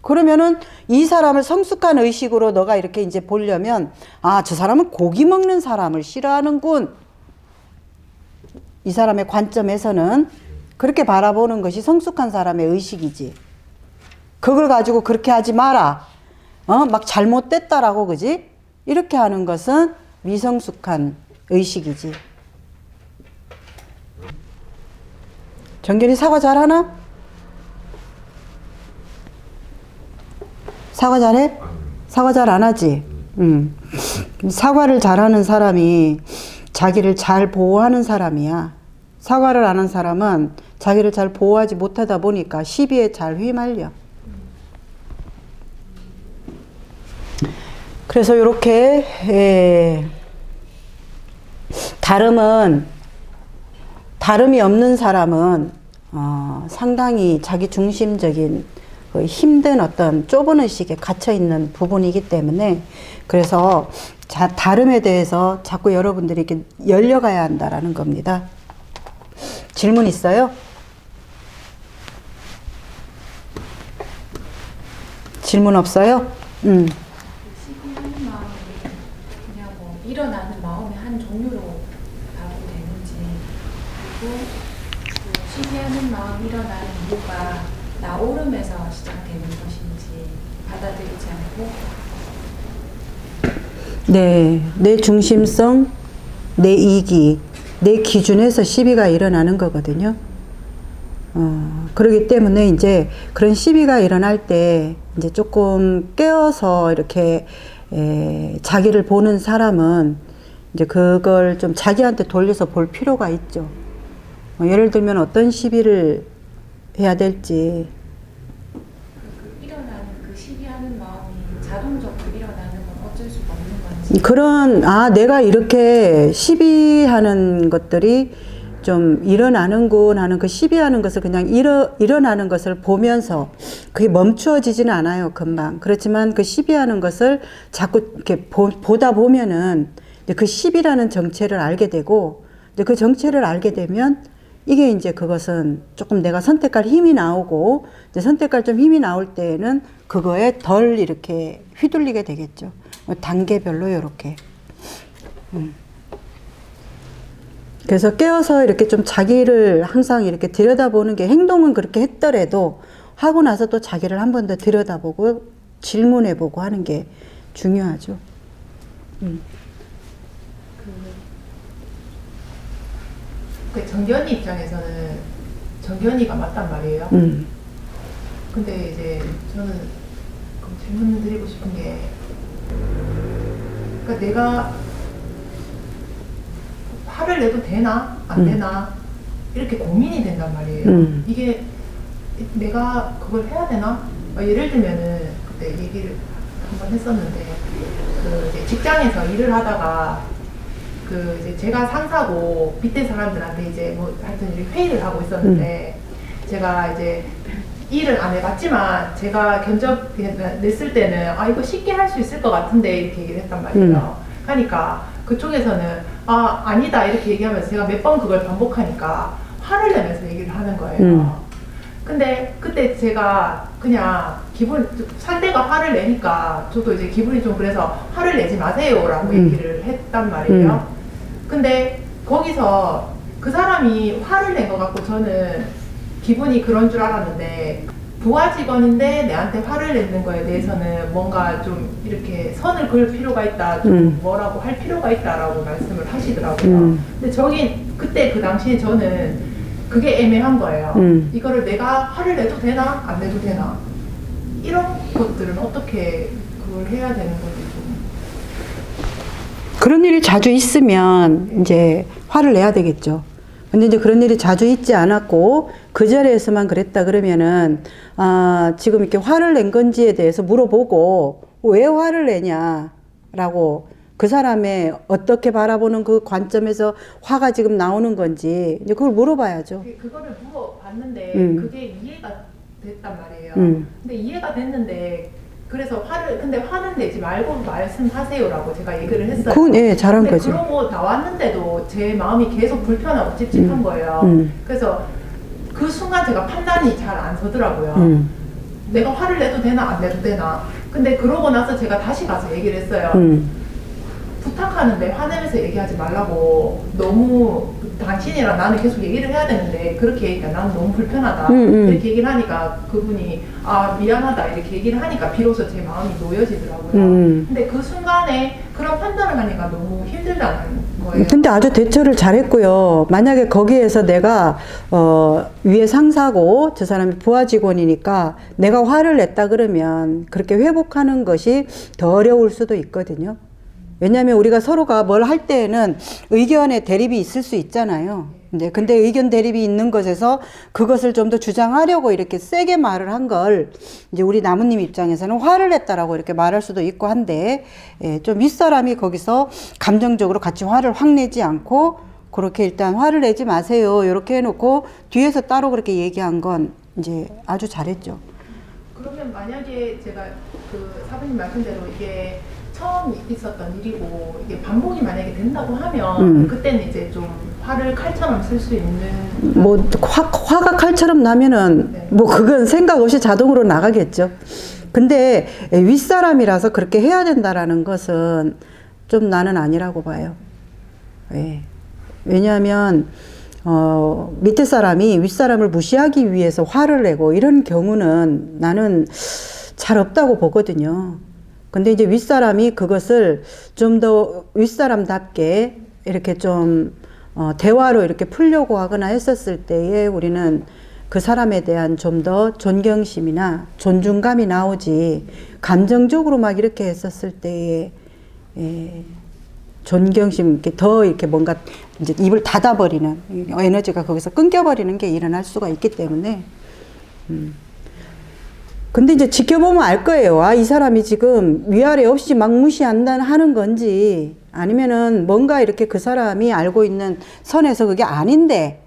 그러면은 이 사람을 성숙한 의식으로 너가 이렇게 이제 보려면, 아, 저 사람은 고기 먹는 사람을 싫어하는군. 이 사람의 관점에서는 그렇게 바라보는 것이 성숙한 사람의 의식이지. 그걸 가지고 그렇게 하지 마라. 막 잘못됐다라고, 그지? 이렇게 하는 것은 미성숙한 의식이지. 정견이 사과 잘하나? 사과 잘해? 사과 잘 안 하지? 사과를 잘하는 사람이 자기를 잘 보호하는 사람이야. 사과를 안 한 사람은 자기를 잘 보호하지 못하다 보니까 시비에 잘 휘말려. 그래서 이렇게 다름이 없는 사람은 상당히 자기 중심적인 힘든 어떤 좁은 의식에 갇혀 있는 부분이기 때문에, 그래서 다름에 대해서 자꾸 여러분들이 이렇게 열려가야 한다라는 겁니다. 질문 있어요? 질문 없어요? 시기하는 마음이 그냥 뭐 일어나는 마음의 한 종류로 봐도 되는지, 그리고 그 시기하는 마음 일어나는 이유가 나 오름에서 시작되는 것인지 받아들이지 않고, 네, 내 중심성, 내 이기, 내 기준에서 시비가 일어나는 거거든요. 그렇기 때문에 이제 그런 시비가 일어날 때 이제 조금 깨어서 이렇게 자기를 보는 사람은 이제 그걸 좀 자기한테 돌려서 볼 필요가 있죠. 예를 들면 어떤 시비를 해야 될지. 일어나는 그 시기하는 마음이 자동적으로 일어나는 건 어쩔 수가 없는 건지. 내가 이렇게 시비하는 것들이 좀 일어나는군 하는 그 시비하는 것을 그냥 일어나는 것을 보면서 그게 멈추어지지는 않아요, 금방. 그렇지만 그 시비하는 것을 자꾸 이렇게 보다 보면은 그 시비라는 정체를 알게 되고, 그 정체를 알게 되면 이게 이제 그것은 조금 내가 선택할 힘이 나오고, 이제 선택할 좀 힘이 나올 때에는 그거에 덜 이렇게 휘둘리게 되겠죠. 단계별로 이렇게. 그래서 깨어서 이렇게 좀 자기를 항상 이렇게 들여다보는 게, 행동은 그렇게 했더라도 하고 나서 또 자기를 한 번 더 들여다보고 질문해보고 하는 게 중요하죠. 그 정견이 입장에서는 정견이가 맞단 말이에요. 근데 이제 저는 질문 드리고 싶은 게, 그러니까 내가 화를 내도 되나 안 되나 이렇게 고민이 된단 말이에요. 이게 내가 그걸 해야 되나? 예를 들면은 그때 얘기를 한번 했었는데, 그 이제 직장에서 일을 하다가 그 이제 제가 상사고 밑에 사람들한테 이제 뭐 하여튼 회의를 하고 있었는데, 제가 이제 일을 안 해봤지만 제가 견적 냈을 때는 이거 쉽게 할 수 있을 것 같은데 이렇게 얘기를 했단 말이에요. 그러니까 그쪽에서는 아니다 이렇게 얘기하면서 제가 몇 번 그걸 반복하니까 화를 내면서 얘기를 하는 거예요. 근데 그때 제가 그냥 상대가 화를 내니까 저도 이제 기분이 좀 그래서 화를 내지 마세요라고 얘기를 했단 말이에요. 근데 거기서 그 사람이 화를 낸 것 같고 저는 기분이 그런 줄 알았는데, 부하 직원인데 내한테 화를 내는 거에 대해서는 뭔가 좀 이렇게 선을 그을 필요가 있다, 좀 뭐라고 할 필요가 있다라고 말씀을 하시더라고요. 근데 그때 그 당시에 저는 그게 애매한 거예요. 이거를 내가 화를 내도 되나 안 내도 되나. 이런 것들은 어떻게 그걸 해야 되는 건지 좀. 그런 일이 자주 있으면 이제 화를 내야 되겠죠. 근데 이제 그런 일이 자주 있지 않았고 그 자리에서만 그랬다 그러면은 지금 이렇게 화를 낸 건지에 대해서 물어보고 왜 화를 내냐라고 그 사람의 어떻게 바라보는 그 관점에서 화가 지금 나오는 건지 이제 그걸 물어봐야죠. 그거를 물어봤는데 그게 이해가 됐단 말이에요. 근데 이해가 됐는데 그래서 근데 화는 내지 말고 말씀하세요라고 제가 얘기를 했어요. 그건 예, 잘한 근데 거죠. 그러고 나왔는데도 제 마음이 계속 불편하고 찝찝한 거예요. 그래서 그 순간 제가 판단이 잘 안 서더라고요. 내가 화를 내도 되나 안 내도 되나. 근데 그러고 나서 제가 다시 가서 얘기를 했어요. 부탁하는데 화내면서 얘기하지 말라고. 너무 당신이랑 나는 계속 얘기를 해야 되는데 그렇게 얘기하니까 나는 너무 불편하다 이렇게 얘기를 하니까 그분이 미안하다 이렇게 얘기를 하니까 비로소 제 마음이 놓여지더라고요. 근데 그 순간에 그런 판단을 하니까 너무 힘들다는 거예요. 근데 아주 대처를 잘했고요. 만약에 거기에서 내가 위에 상사고 저 사람이 부하 직원이니까 내가 화를 냈다 그러면 그렇게 회복하는 것이 더 어려울 수도 있거든요. 왜냐하면 우리가 서로가 뭘 할 때에는 의견의 대립이 있을 수 있잖아요. 근데 의견 대립이 있는 것에서 그것을 좀 더 주장하려고 이렇게 세게 말을 한 걸 이제 우리 나무님 입장에서는 화를 냈다라고 이렇게 말할 수도 있고 한데 좀 윗사람이 거기서 감정적으로 같이 화를 확 내지 않고 그렇게 일단 화를 내지 마세요 이렇게 해놓고 뒤에서 따로 그렇게 얘기한 건 이제 아주 잘했죠. 그러면 만약에 제가 그 사부님 말씀대로 이게 처음 있었던 일이고 이게 반복이 만약에 된다고 하면 그때는 이제 좀 화를 칼처럼 쓸 수 있는 뭐 화가 칼처럼 나면은 네. 뭐 그건 생각 없이 자동으로 나가겠죠. 근데 윗사람이라서 그렇게 해야 된다라는 것은 좀 나는 아니라고 봐요. 예. 왜냐하면 밑에 사람이 윗사람을 무시하기 위해서 화를 내고 이런 경우는 나는 잘 없다고 보거든요. 근데 이제 윗사람이 그것을 좀 더 윗사람답게 이렇게 좀 대화로 이렇게 풀려고 하거나 했었을 때에 우리는 그 사람에 대한 좀 더 존경심이나 존중감이 나오지 감정적으로 막 이렇게 했었을 때에 존경심 이렇게 더 이렇게 뭔가 이제 입을 닫아버리는 에너지가 거기서 끊겨버리는 게 일어날 수가 있기 때문에 근데 이제 지켜보면 알 거예요. 이 사람이 지금 위아래 없이 막 무시한다는 건지 아니면은 뭔가 이렇게 그 사람이 알고 있는 선에서 그게 아닌데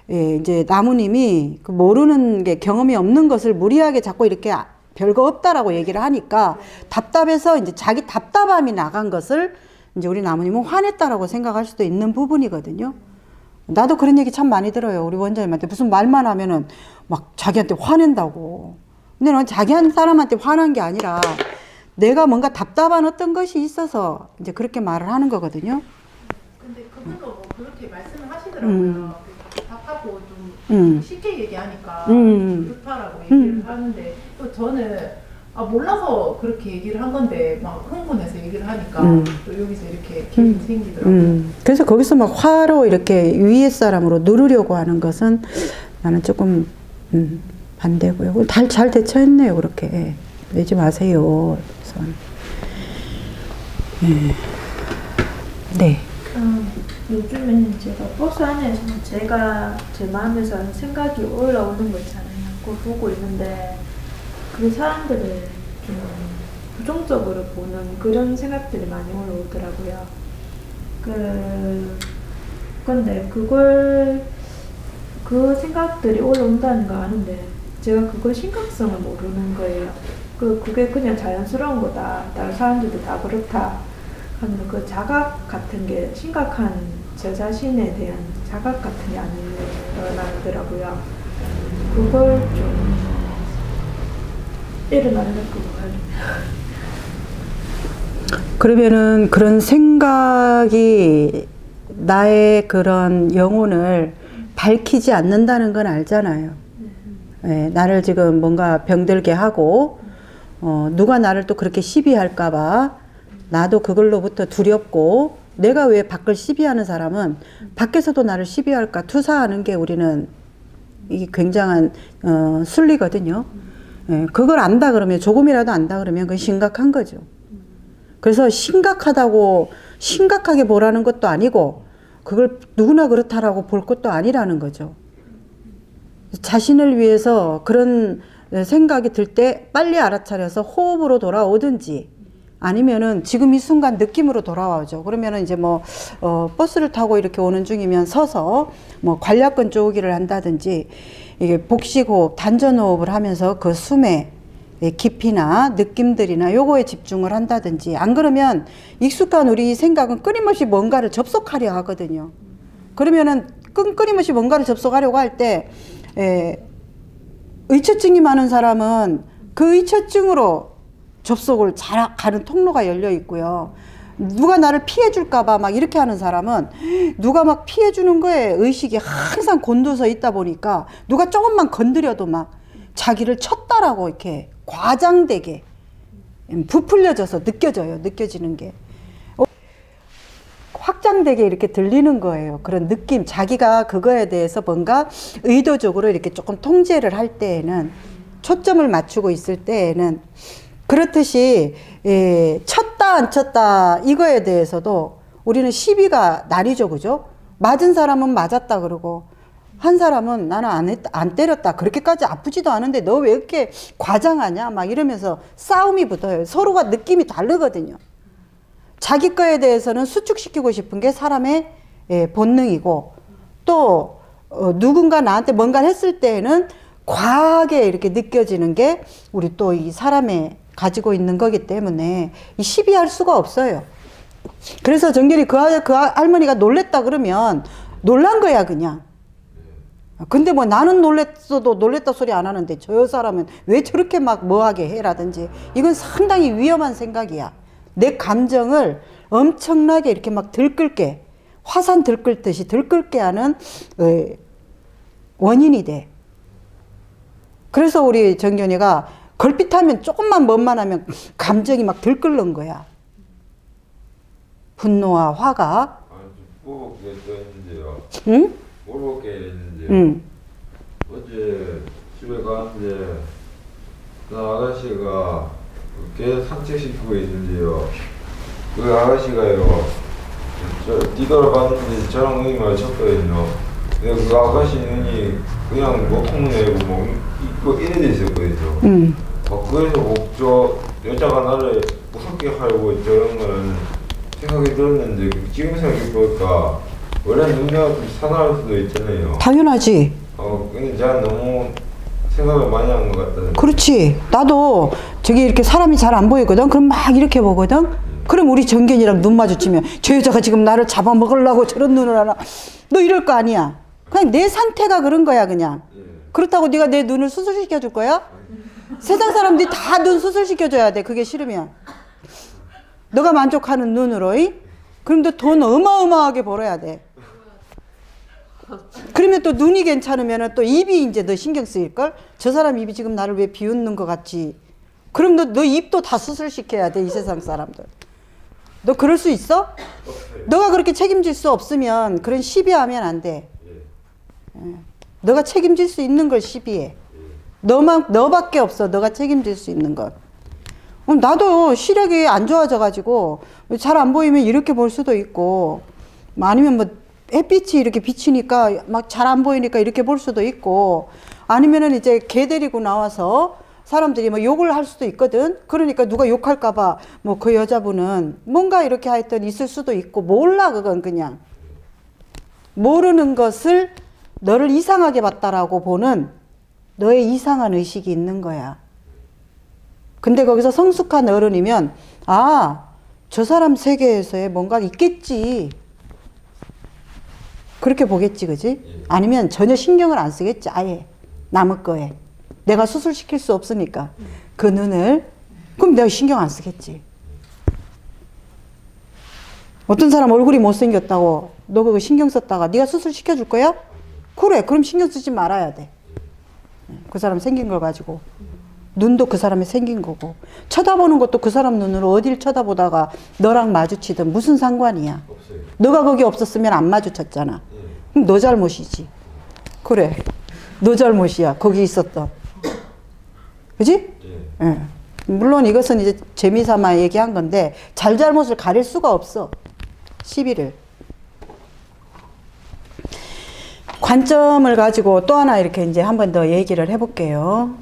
이제 나무님이 그 모르는 게 경험이 없는 것을 무리하게 자꾸 이렇게 별거 없다라고 얘기를 하니까 답답해서 이제 자기 답답함이 나간 것을 이제 우리 나무님은 화냈다라고 생각할 수도 있는 부분이거든요. 나도 그런 얘기 참 많이 들어요. 우리 원장님한테 무슨 말만 하면은 막 자기한테 화낸다고. 근데 넌 자기 한 사람한테 화난 게 아니라 내가 뭔가 답답한 어떤 것이 있어서 이제 그렇게 말을 하는 거거든요. 근데 그분도 뭐 그렇게 말씀을 하시더라고요. 답답하고 좀 쉽게 얘기하니까 그렇다라고 얘기를 하는데 또 저는 몰라서 그렇게 얘기를 한 건데 막 흥분해서 얘기를 하니까 또 여기서 이렇게 기분이 생기더라고요. 그래서 거기서 막 화로 이렇게 위에 사람으로 누르려고 하는 것은 나는 조금 반대고요. 잘 대처했네요. 그렇게 내지 마세요. 네. 요즘에는 제가 버스 안에서 제가 제 마음에서 생각이 올라오는 거 있잖아요. 그걸 보고 있는데 그 사람들을 좀 부정적으로 보는 그런 생각들이 많이 올라오더라고요. 근데 그 생각들이 올라온다는 거 아는데 제가 그걸 심각성을 모르는 거예요. 그게 그냥 자연스러운 거다. 다른 사람들도 다 그렇다. 하는 그 자각 같은 게 심각한 저 자신에 대한 자각 같은 게 안 일어나더라고요. 그걸 좀 일어나는 것 같아요. 그러면은 그런 생각이 나의 그런 영혼을 밝히지 않는다는 건 알잖아요. 네, 나를 지금 뭔가 병들게 하고 누가 나를 또 그렇게 시비할까봐 나도 그걸로부터 두렵고 내가 왜 밖을 시비하는 사람은 밖에서도 나를 시비할까 투사하는 게 우리는 이게 굉장한 순리거든요. 예, 그걸 안다 그러면, 조금이라도 안다 그러면 그건 심각한 거죠. 그래서 심각하게 보라는 것도 아니고, 그걸 누구나 그렇다라고 볼 것도 아니라는 거죠. 자신을 위해서 그런 생각이 들 때 빨리 알아차려서 호흡으로 돌아오든지, 아니면은 지금 이 순간 느낌으로 돌아와죠. 그러면은 이제 뭐 버스를 타고 이렇게 오는 중이면 서서 뭐 관략근 쪼기를 한다든지, 이게 복식호흡, 단전호흡을 하면서 그 숨의 깊이나 느낌들이나 요거에 집중을 한다든지, 안 그러면 익숙한 우리 생각은 끊임없이 뭔가를 접속하려 하거든요. 그러면은 끊임없이 뭔가를 접속하려고 할 때 의처증이 많은 사람은 그 의처증으로 접속을 잘 가는 통로가 열려 있고요. 누가 나를 피해 줄까봐 막 이렇게 하는 사람은 누가 막 피해 주는 거에 의식이 항상 곤두서 있다 보니까 누가 조금만 건드려도 막 자기를 쳤다라고 이렇게 과장되게 부풀려져서 느껴지는 게 확장되게 이렇게 들리는 거예요. 그런 느낌, 자기가 그거에 대해서 뭔가 의도적으로 이렇게 조금 통제를 할 때에는, 초점을 맞추고 있을 때에는, 그렇듯이 쳤다 안 쳤다 이거에 대해서도 우리는 시비가 나뉘죠, 그죠? 맞은 사람은 맞았다 그러고, 한 사람은 나는 안 때렸다, 그렇게까지 아프지도 않은데 너 왜 이렇게 과장하냐 막 이러면서 싸움이 붙어요. 서로가 느낌이 다르거든요. 자기 거에 대해서는 수축시키고 싶은 게 사람의 본능이고, 또 누군가 나한테 뭔가를 했을 때에는 과하게 이렇게 느껴지는 게 우리 또 이 사람의 가지고 있는 거기 때문에 이 시비할 수가 없어요. 그래서 정결이 그 할머니가 놀랬다 그러면 놀란 거야 그냥. 근데 뭐 나는 놀랬어도 놀랬다 소리 안 하는데 저 사람은 왜 저렇게 막 뭐하게 해라든지, 이건 상당히 위험한 생각이야. 내 감정을 엄청나게 이렇게 막 들끓게, 화산 들끓듯이 들끓게 하는 원인이 돼. 그래서 우리 정견이가 걸핏하면 조금만 뭔만 하면 감정이 막 들끓는 거야. 분노와 화가. 물어볼 게 또 있는데요. 응? 물어볼 게 있는데요. 응. 어제 집에 가는데 그 아가씨가 개 산책시키고 있는데요. 그 아가씨가요, 저 뒤돌아봤는데 저랑 눈이 마주쳤거든요. 근데 그 아가씨 눈이 그냥 목통 내고 뭐 입고 이래 돼 있었거든요. 그래서 저 여자가 나를 무섭게 하려고 저런 거는 생각이 들었는데, 지금 생각해보니까 원래 눈이가 좀 사나울 수도 있잖아요. 당연하지. 근데 제가 너무 생각을 많이 한 것 같다는. 그렇지. 나도 저기 이렇게 사람이 잘 안 보이거든. 그럼 막 이렇게 보거든. 그럼 우리 정견이랑 눈 마주치면 저 여자가 지금 나를 잡아먹으려고 저런 눈을 하나, 너 이럴 거 아니야. 그냥 내 상태가 그런 거야 그냥. 그렇다고 네가 내 눈을 수술시켜 줄 거야? 세상 사람들이 다 눈 수술시켜 줘야 돼. 그게 싫으면. 너가 만족하는 눈으로. 그럼 너 돈 어마어마하게 벌어야 돼. 그러면 또 눈이 괜찮으면 또 입이 이제 너 신경 쓰일걸? 저 사람 입이 지금 나를 왜 비웃는 것 같지? 그럼 너 입도 다 수술시켜야 돼, 이 세상 사람들. 너 그럴 수 있어? 너가 그렇게 책임질 수 없으면 그런 시비하면 안 돼. 너가 책임질 수 있는 걸 시비해. 너밖에 없어, 너가 책임질 수 있는 걸. 나도 시력이 안 좋아져가지고 잘 안 보이면 이렇게 볼 수도 있고, 아니면 뭐 햇빛이 이렇게 비치니까 막 잘 안 보이니까 이렇게 볼 수도 있고, 아니면은 이제 개 데리고 나와서 사람들이 뭐 욕을 할 수도 있거든. 그러니까 누가 욕할까봐 뭐 그 여자분은 뭔가 이렇게 하여튼 있을 수도 있고, 몰라. 그건 그냥 모르는 것을 너를 이상하게 봤다라고 보는 너의 이상한 의식이 있는 거야. 근데 거기서 성숙한 어른이면, 아, 저 사람 세계에서의 뭔가 있겠지, 그렇게 보겠지, 그지? 아니면 전혀 신경을 안 쓰겠지, 아예 남의 거에. 내가 수술시킬 수 없으니까 그 눈을. 그럼 내가 신경 안 쓰겠지. 어떤 사람 얼굴이 못생겼다고 너 그거 신경 썼다가 네가 수술시켜 줄 거야? 그래, 그럼 신경 쓰지 말아야 돼. 그 사람 생긴 걸 가지고. 눈도 그 사람이 생긴 거고, 쳐다보는 것도 그 사람 눈으로 어딜 쳐다보다가 너랑 마주치든 무슨 상관이야. 없어요. 너가 거기 없었으면 안 마주쳤잖아. 그럼 너 잘못이지. 그래, 너 잘못이야, 거기 있었던. 그지? 예. 예. 물론 이것은 이제 재미삼아 얘기한 건데 잘잘못을 가릴 수가 없어. 시비를. 관점을 가지고 또 하나 이렇게 이제 한 번 더 얘기를 해볼게요.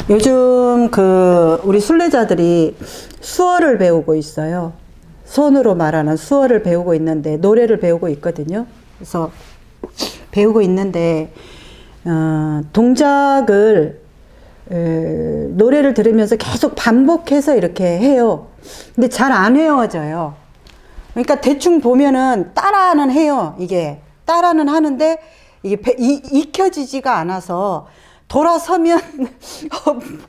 요즘 우리 순례자들이 수어를 배우고 있어요. 손으로 말하는 수어를 배우고 있는데, 노래를 배우고 있거든요. 그래서 배우고 있는데, 동작을, 노래를 들으면서 계속 반복해서 이렇게 해요. 근데 잘 안 외워져요. 그러니까 대충 보면은 따라는 해요. 이게. 따라는 하는데, 이게 익혀지지가 않아서, 돌아서면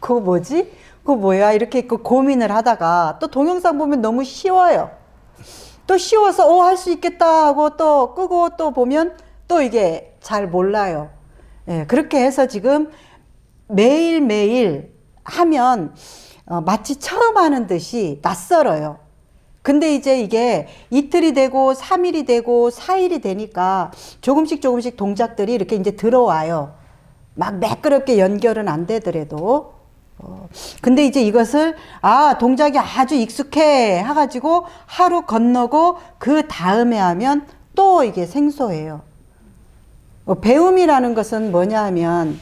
그거 뭐지? 그거 뭐야? 이렇게 고민을 하다가 또 동영상 보면 너무 쉬워요. 또 쉬워서 할 수 있겠다 하고 또 끄고 또 보면 또 이게 잘 몰라요. 예, 그렇게 해서 지금 매일매일 하면 마치 처음 하는 듯이 낯설어요. 근데 이제 이게 이틀이 되고 3일이 되고 4일이 되니까 조금씩 동작들이 이렇게 이제 들어와요. 막 매끄럽게 연결은 안 되더라도. 근데 이제 이것을, 동작이 아주 익숙해 해가지고 하루 건너고 그 다음에 하면 또 이게 생소해요. 배움이라는 것은 뭐냐 하면,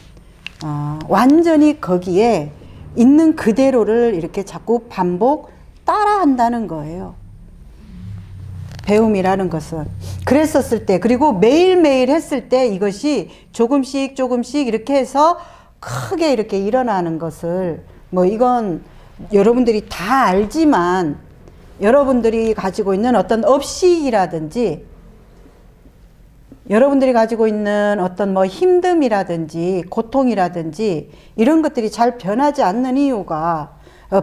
완전히 거기에 있는 그대로를 이렇게 자꾸 반복 따라 한다는 거예요. 배움이라는 것은. 그랬었을 때, 그리고 매일매일 했을 때 이것이 조금씩 이렇게 해서 크게 이렇게 일어나는 것을, 이건 여러분들이 다 알지만, 여러분들이 가지고 있는 어떤 업식이라든지, 여러분들이 가지고 있는 어떤 힘듦이라든지, 고통이라든지, 이런 것들이 잘 변하지 않는 이유가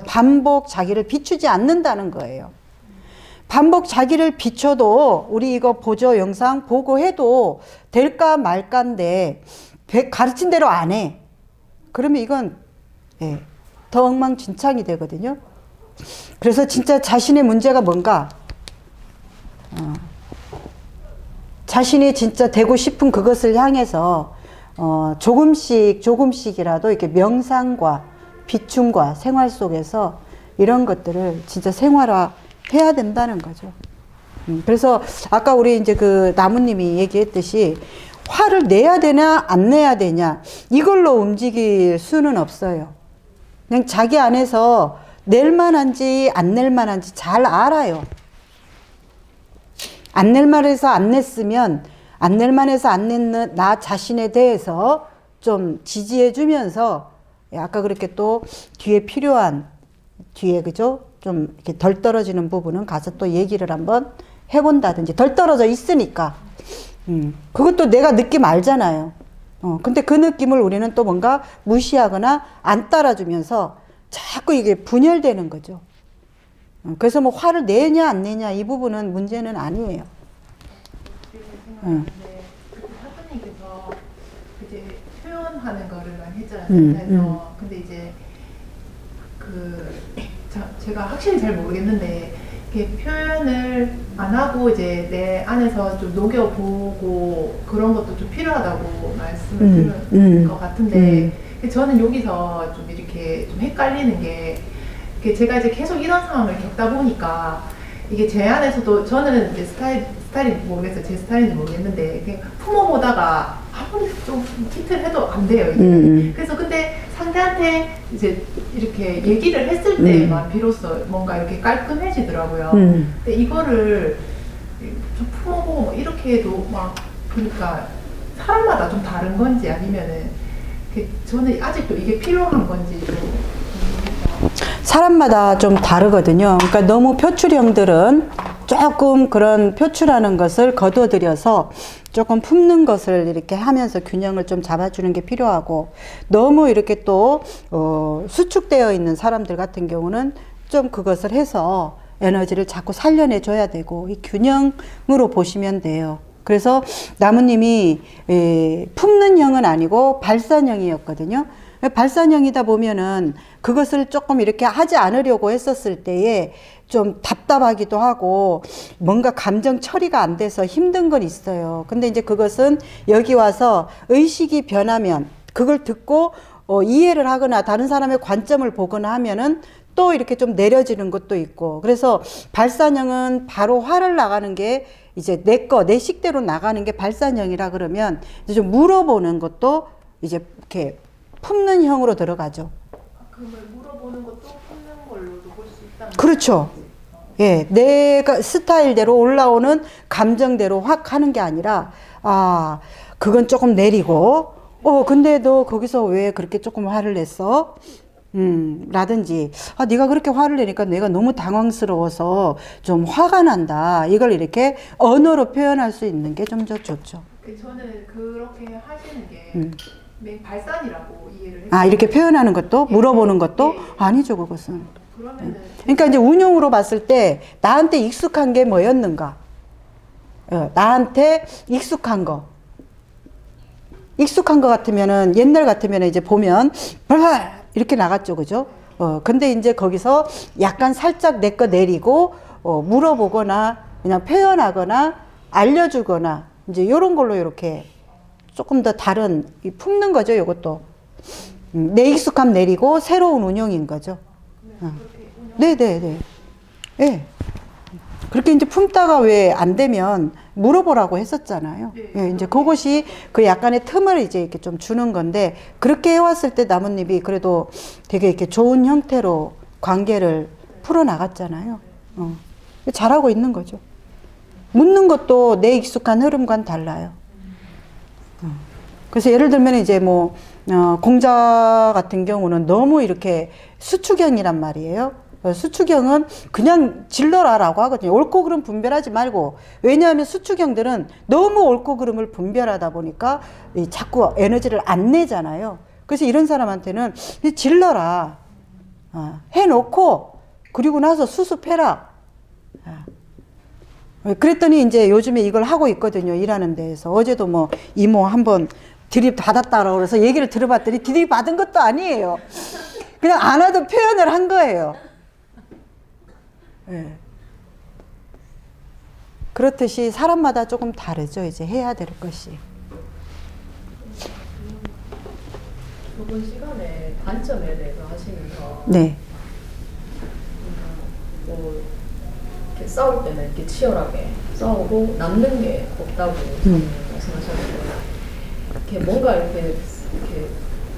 반복 자기를 비추지 않는다는 거예요. 반복 자기를 비춰도 우리 이거 보조 영상 보고 해도 될까 말까인데 가르친 대로 안 해. 그러면 이건 더 엉망진창이 되거든요. 그래서 진짜 자신의 문제가 뭔가, 자신이 진짜 되고 싶은 그것을 향해서 조금씩이라도 이렇게 명상과 비춤과 생활 속에서 이런 것들을 진짜 생활화 해야 된다는 거죠. 그래서 아까 우리 이제 나무님이 얘기했듯이 화를 내야 되냐 안 내야 되냐 이걸로 움직일 수는 없어요. 그냥 자기 안에서 낼 만한지 안 낼 만한지 잘 알아요. 안 낼 만해서 안 냈으면 안 낼 만해서 안 냈는 나 자신에 대해서 좀 지지해 주면서 아까 그렇게 또 뒤에 그죠? 좀 이렇게 덜 떨어지는 부분은 가서 또 얘기를 한번 해본다든지, 덜 떨어져 있으니까. 그것도 내가 느낌 알잖아요. 근데 그 느낌을 우리는 또 뭔가 무시하거나 안 따라주면서 자꾸 이게 분열되는 거죠. 그래서 화를 내냐 안 내냐 이 부분은 문제는 아니에요. 사부님께서 이제 표현하는 거를 많이 했잖아요. 근데 이제 제가 확실히 잘 모르겠는데 이렇게 표현을 안 하고 이제 내 안에서 좀 녹여보고 그런 것도 좀 필요하다고 말씀을 드린 것 같은데 저는 여기서 좀 이렇게 좀 헷갈리는 게 제가 이제 계속 이런 상황을 겪다 보니까 이게 제 안에서도 저는 이제 스타일이 모르겠어요. 제 스타일인지 모르겠는데 그냥 품어보다가 아무리 좀 티트를 해도 안 돼요. 이게. 그래서 근데 상대한테 이제 이렇게 얘기를 했을 때만 비로소 뭔가 이렇게 깔끔해지더라고요. 근데 이거를 좀 품어보고 이렇게 해도 그러니까 사람마다 좀 다른 건지 아니면은 저는 아직도 이게 필요한 건지 좀 사람마다 좀 다르거든요. 그러니까 너무 표출형들은 조금 그런 표출하는 것을 거둬들여서 조금 품는 것을 이렇게 하면서 균형을 좀 잡아주는 게 필요하고, 너무 이렇게 또 수축되어 있는 사람들 같은 경우는 좀 그것을 해서 에너지를 자꾸 살려내 줘야 되고, 이 균형으로 보시면 돼요. 그래서 나무님이 품는 형은 아니고 발산형이었거든요. 발산형이다 보면은 그것을 조금 이렇게 하지 않으려고 했었을 때에 좀 답답하기도 하고 뭔가 감정 처리가 안 돼서 힘든 건 있어요. 근데 이제 그것은 여기 와서 의식이 변하면 그걸 듣고 이해를 하거나 다른 사람의 관점을 보거나 하면은 또 이렇게 좀 내려지는 것도 있고, 그래서 발산형은 바로 화를 나가는 게 이제 내 식대로 나가는 게 발산형이라 그러면 이제 좀 물어보는 것도 이제 이렇게 품는 형으로 들어가죠. 그걸 물어보는 것도 품는 걸로도 볼 수 있다. 그렇죠. 예, 내가 스타일대로 올라오는 감정대로 확 하는 게 아니라, 아, 그건 조금 내리고, 근데 너 거기서 왜 그렇게 조금 화를 냈어? 라든지, 아, 네가 그렇게 화를 내니까 내가 너무 당황스러워서 좀 화가 난다. 이걸 이렇게 언어로 표현할 수 있는 게 좀 더 좋죠. 저는 그렇게 하시는 게 발산이라고 이해를 했어요. 아, 이렇게 표현하는 것도, 물어보는 것도? 예. 아니죠, 그것은. 그러면은 그러니까 이제 운용으로 봤을 때 나한테 익숙한 게 뭐였는가? 나한테 익숙한 거. 익숙한 거 같으면은 옛날 같으면은 이제 보면 벌벌 이렇게 나갔죠, 그죠? 근데 이제 거기서 약간 살짝 내 거 내리고 물어보거나 그냥 표현하거나 알려주거나 이제 요런 걸로 이렇게 조금 더 다른 품는 거죠, 요것도. 내 익숙함 내리고 새로운 운용인 거죠. 네네네. 예. 그렇게 이제 품다가 왜 안 되면 물어보라고 했었잖아요. 예, 이제 그것이 그 약간의 틈을 이제 이렇게 좀 주는 건데, 그렇게 해왔을 때 나뭇잎이 그래도 되게 이렇게 좋은 형태로 관계를 풀어나갔잖아요. 잘하고 있는 거죠. 묻는 것도 내 익숙한 흐름과는 달라요. 그래서 예를 들면 이제 뭐, 공자 같은 경우는 너무 이렇게 수축형이란 말이에요. 수축형은 그냥 질러라라고 하거든요. 옳고 그름 분별하지 말고. 왜냐하면 수축형들은 너무 옳고 그름을 분별하다 보니까 자꾸 에너지를 안 내잖아요. 그래서 이런 사람한테는 질러라. 해놓고 그리고 나서 수습해라. 그랬더니 이제 요즘에 이걸 하고 있거든요. 일하는 데에서. 어제도 뭐 이모 한번 드립 받았다라고 그래서 얘기를 들어봤더니 드립 받은 것도 아니에요. 그냥 안 하던 표현을 한 거예요. 네. 그렇듯이 사람마다 조금 다르죠. 이제 해야 될 것이. 이번 시간에 관점에 대해서 하시면서 네. 뭐 이렇게 싸울 때는 이렇게 치열하게 싸우고 남는 게 없다고 말씀하셨는데, 이렇게 뭔가 이렇게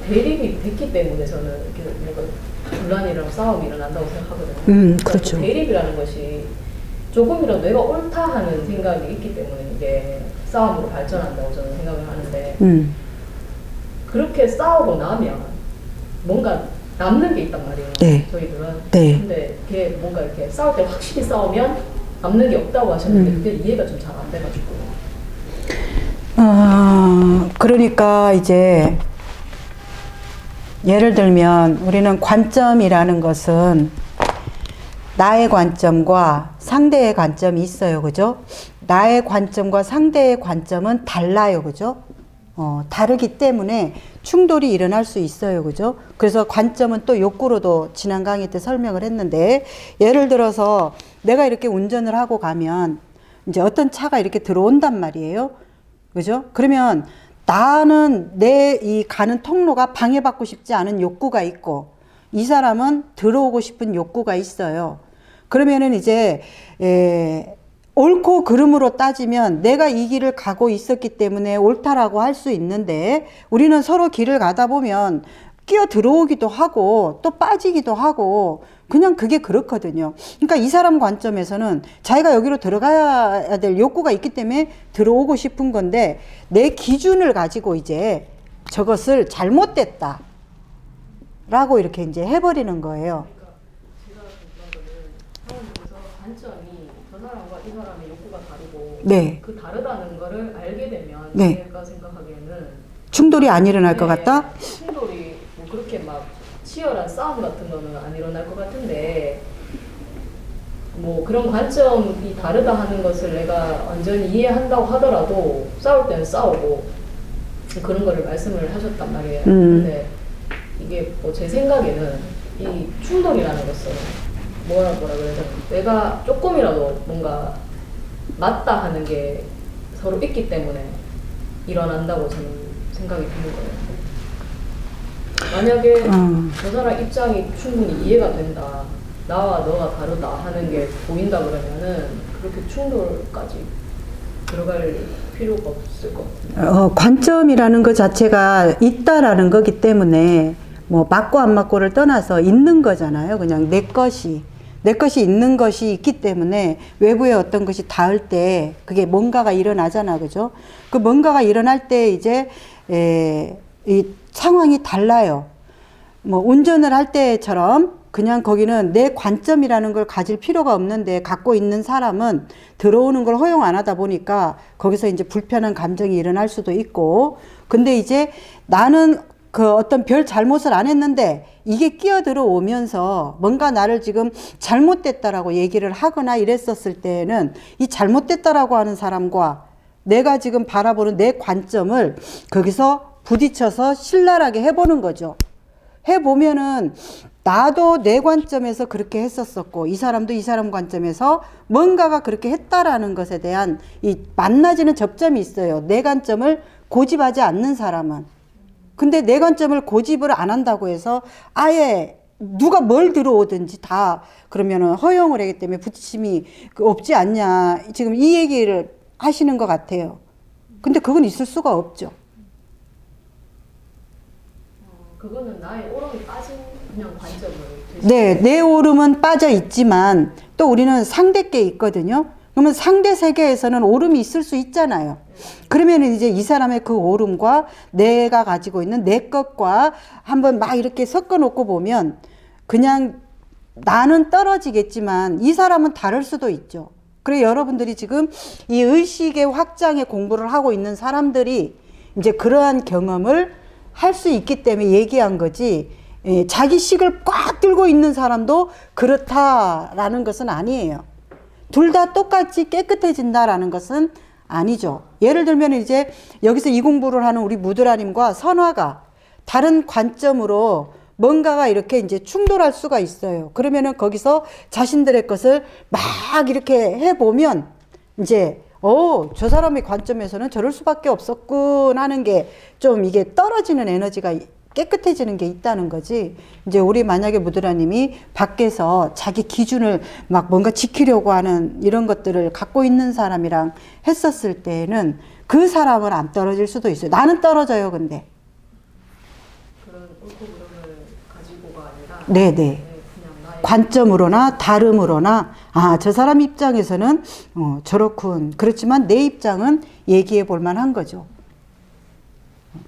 대립이 됐기 때문에 저는 이렇게 뭔가 분란이랑 싸움이 일어난다고 생각하거든요. 그렇죠. 그 대립이라는 것이 조금이라도 내가 옳다 하는 생각이 있기 때문에 이게 싸움으로 발전한다고 저는 생각을 하는데, 그렇게 싸우고 나면 뭔가 남는 게 있단 말이에요. 네. 저희들은. 네. 근데 그게 뭔가 이렇게 싸울 때 확실히 싸우면 남는 게 없다고 하셨는데 그게 이해가 좀 잘 안 돼가지고. 그러니까 이제 예를 들면 우리는 관점이라는 것은 나의 관점과 상대의 관점이 있어요. 그죠? 나의 관점과 상대의 관점은 달라요. 그죠? 다르기 때문에 충돌이 일어날 수 있어요. 그죠? 그래서 관점은 또 욕구로도 지난 강의 때 설명을 했는데, 예를 들어서 내가 이렇게 운전을 하고 가면 이제 어떤 차가 이렇게 들어온단 말이에요. 그죠? 그러면 나는 내 이 가는 통로가 방해받고 싶지 않은 욕구가 있고, 이 사람은 들어오고 싶은 욕구가 있어요. 그러면은 이제 옳고 그름으로 따지면 내가 이 길을 가고 있었기 때문에 옳다라고 할 수 있는데, 우리는 서로 길을 가다 보면 끼어 들어오기도 하고 또 빠지기도 하고 그냥 그게 그렇거든요. 그러니까 이 사람 관점에서는 자기가 여기로 들어가야 될 욕구가 있기 때문에 들어오고 싶은 건데, 내 기준을 가지고 이제 저것을 잘못됐다 라고 이렇게 이제 해버리는 거예요. 제가 궁금한 거는 사원님께서 관점이 저 사람과 이 사람의 욕구가 다르고, 네. 그 다르다는 거를 알게 되면 네. 제가 생각하기에는 충돌이 안 일어날 것 같다? 충돌이 뭐 그렇게 막 치열한 싸움 같은 거는 안 일어날 것 같은데, 뭐 그런 관점이 다르다 하는 것을 내가 완전히 이해한다고 하더라도 싸울 때는 싸우고 그런 거를 말씀을 하셨단 말이에요. 근데 이게 뭐 제 생각에는 이 충돌이라는 것은 뭐라 그래야 되나, 내가 조금이라도 뭔가 맞다 하는 게 서로 있기 때문에 일어난다고 저는 생각이 드는 거예요. 만약에 저 사람 입장이 충분히 이해가 된다, 나와 너가 다르다 하는 게 보인다 그러면은 그렇게 충돌까지 들어갈 필요가 없을 것 같아요. 관점이라는 것 자체가 있다라는 거기 때문에 뭐 맞고 안 맞고를 떠나서 있는 거잖아요. 그냥 내 것이 있는 것이 있기 때문에 외부에 어떤 것이 닿을 때 그게 뭔가가 일어나잖아, 그죠? 그 뭔가가 일어날 때 이제 이 상황이 달라요. 뭐 운전을 할 때처럼 그냥 거기는 내 관점이라는 걸 가질 필요가 없는데 갖고 있는 사람은 들어오는 걸 허용 안 하다 보니까 거기서 이제 불편한 감정이 일어날 수도 있고, 근데 이제 나는 그 어떤 별 잘못을 안 했는데 이게 끼어들어 오면서 뭔가 나를 지금 잘못됐다라고 얘기를 하거나 이랬었을 때는 이 잘못됐다라고 하는 사람과 내가 지금 바라보는 내 관점을 거기서 부딪혀서 신랄하게 해보는 거죠. 해보면은 나도 내 관점에서 그렇게 했었었고 이 사람도 이 사람 관점에서 뭔가가 그렇게 했다라는 것에 대한 이 만나지는 접점이 있어요. 내 관점을 고집하지 않는 사람은. 근데 내 관점을 고집을 안 한다고 해서 아예 누가 뭘 들어오든지 다 그러면은 허용을 하기 때문에 부딪힘이 없지 않냐, 지금 이 얘기를 하시는 것 같아요. 근데 그건 있을 수가 없죠. 그거는 나의 오름이 빠진 그냥 관점을. 네, 내 오름은 빠져 있지만 또 우리는 상대께 있거든요. 그러면 상대 세계에서는 오름이 있을 수 있잖아요. 그러면 이제 이 사람의 그 오름과 내가 가지고 있는 내 것과 한번 막 이렇게 섞어 놓고 보면 그냥 나는 떨어지겠지만 이 사람은 다를 수도 있죠. 그래 여러분들이 지금 이 의식의 확장의 공부를 하고 있는 사람들이 이제 그러한 경험을 할 수 있기 때문에 얘기한 거지, 자기 식을 꽉 들고 있는 사람도 그렇다라는 것은 아니에요. 둘 다 똑같이 깨끗해진다라는 것은 아니죠. 예를 들면 이제 여기서 이 공부를 하는 우리 무드라님과 선화가 다른 관점으로 뭔가가 이렇게 이제 충돌할 수가 있어요. 그러면은 거기서 자신들의 것을 막 이렇게 해보면 이제 저 사람의 관점에서는 저럴 수밖에 없었군 하는 게 좀 이게 떨어지는 에너지가 깨끗해지는 게 있다는 거지. 이제 우리 만약에 무드라님이 밖에서 자기 기준을 막 뭔가 지키려고 하는 이런 것들을 갖고 있는 사람이랑 했었을 때는 그 사람은 안 떨어질 수도 있어요. 나는 떨어져요, 근데. 그런 옳고 그름을 가지고가 아니라. 네네. 그냥 나의 관점으로나 다름으로나 저 사람 입장에서는 저렇군. 그렇지만 내 입장은 얘기해 볼 만한 거죠.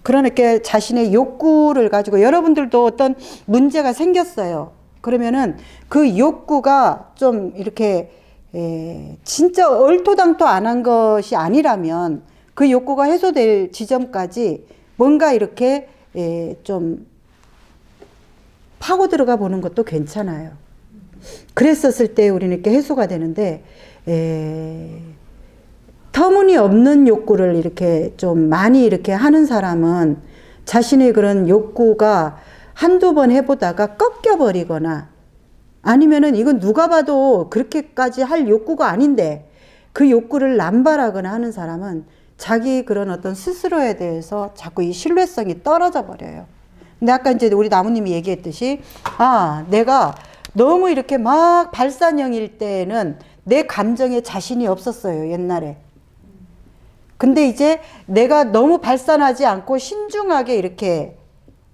그러니까 자신의 욕구를 가지고 여러분들도 어떤 문제가 생겼어요. 그러면은 그 욕구가 좀 이렇게 진짜 얼토당토 안 한 것이 아니라면 그 욕구가 해소될 지점까지 뭔가 이렇게 좀 파고 들어가 보는 것도 괜찮아요. 그랬었을 때 우리는 이렇게 해소가 되는데 터무니없는 욕구를 이렇게 좀 많이 이렇게 하는 사람은 자신의 그런 욕구가 한두 번 해보다가 꺾여버리거나 아니면은 이건 누가 봐도 그렇게까지 할 욕구가 아닌데 그 욕구를 남발하거나 하는 사람은 자기 그런 어떤 스스로에 대해서 자꾸 이 신뢰성이 떨어져 버려요. 근데 아까 이제 우리 나무님이 얘기했듯이 내가 너무 이렇게 막 발산형일 때는 내 감정에 자신이 없었어요, 옛날에. 근데 이제 내가 너무 발산하지 않고 신중하게 이렇게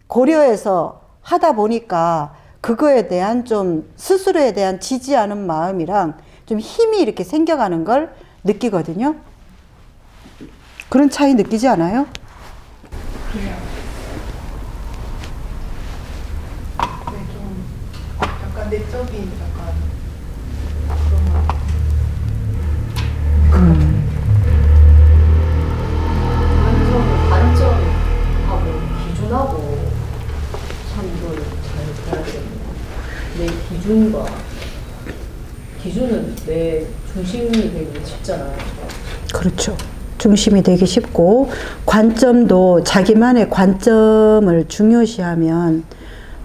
고려해서 하다 보니까 그거에 대한 좀 스스로에 대한 지지하는 마음이랑 좀 힘이 이렇게 생겨가는 걸 느끼거든요. 그런 차이 느끼지 않아요? 그냥 좀 약간 내적인 약간 그런 거. 관점하고 기준하고 참 이걸 잘 봐야 됩니다. 내 기준은 내 중심이 되기 쉽잖아요. 그렇죠. 중심이 되기 쉽고 관점도 자기만의 관점을 중요시하면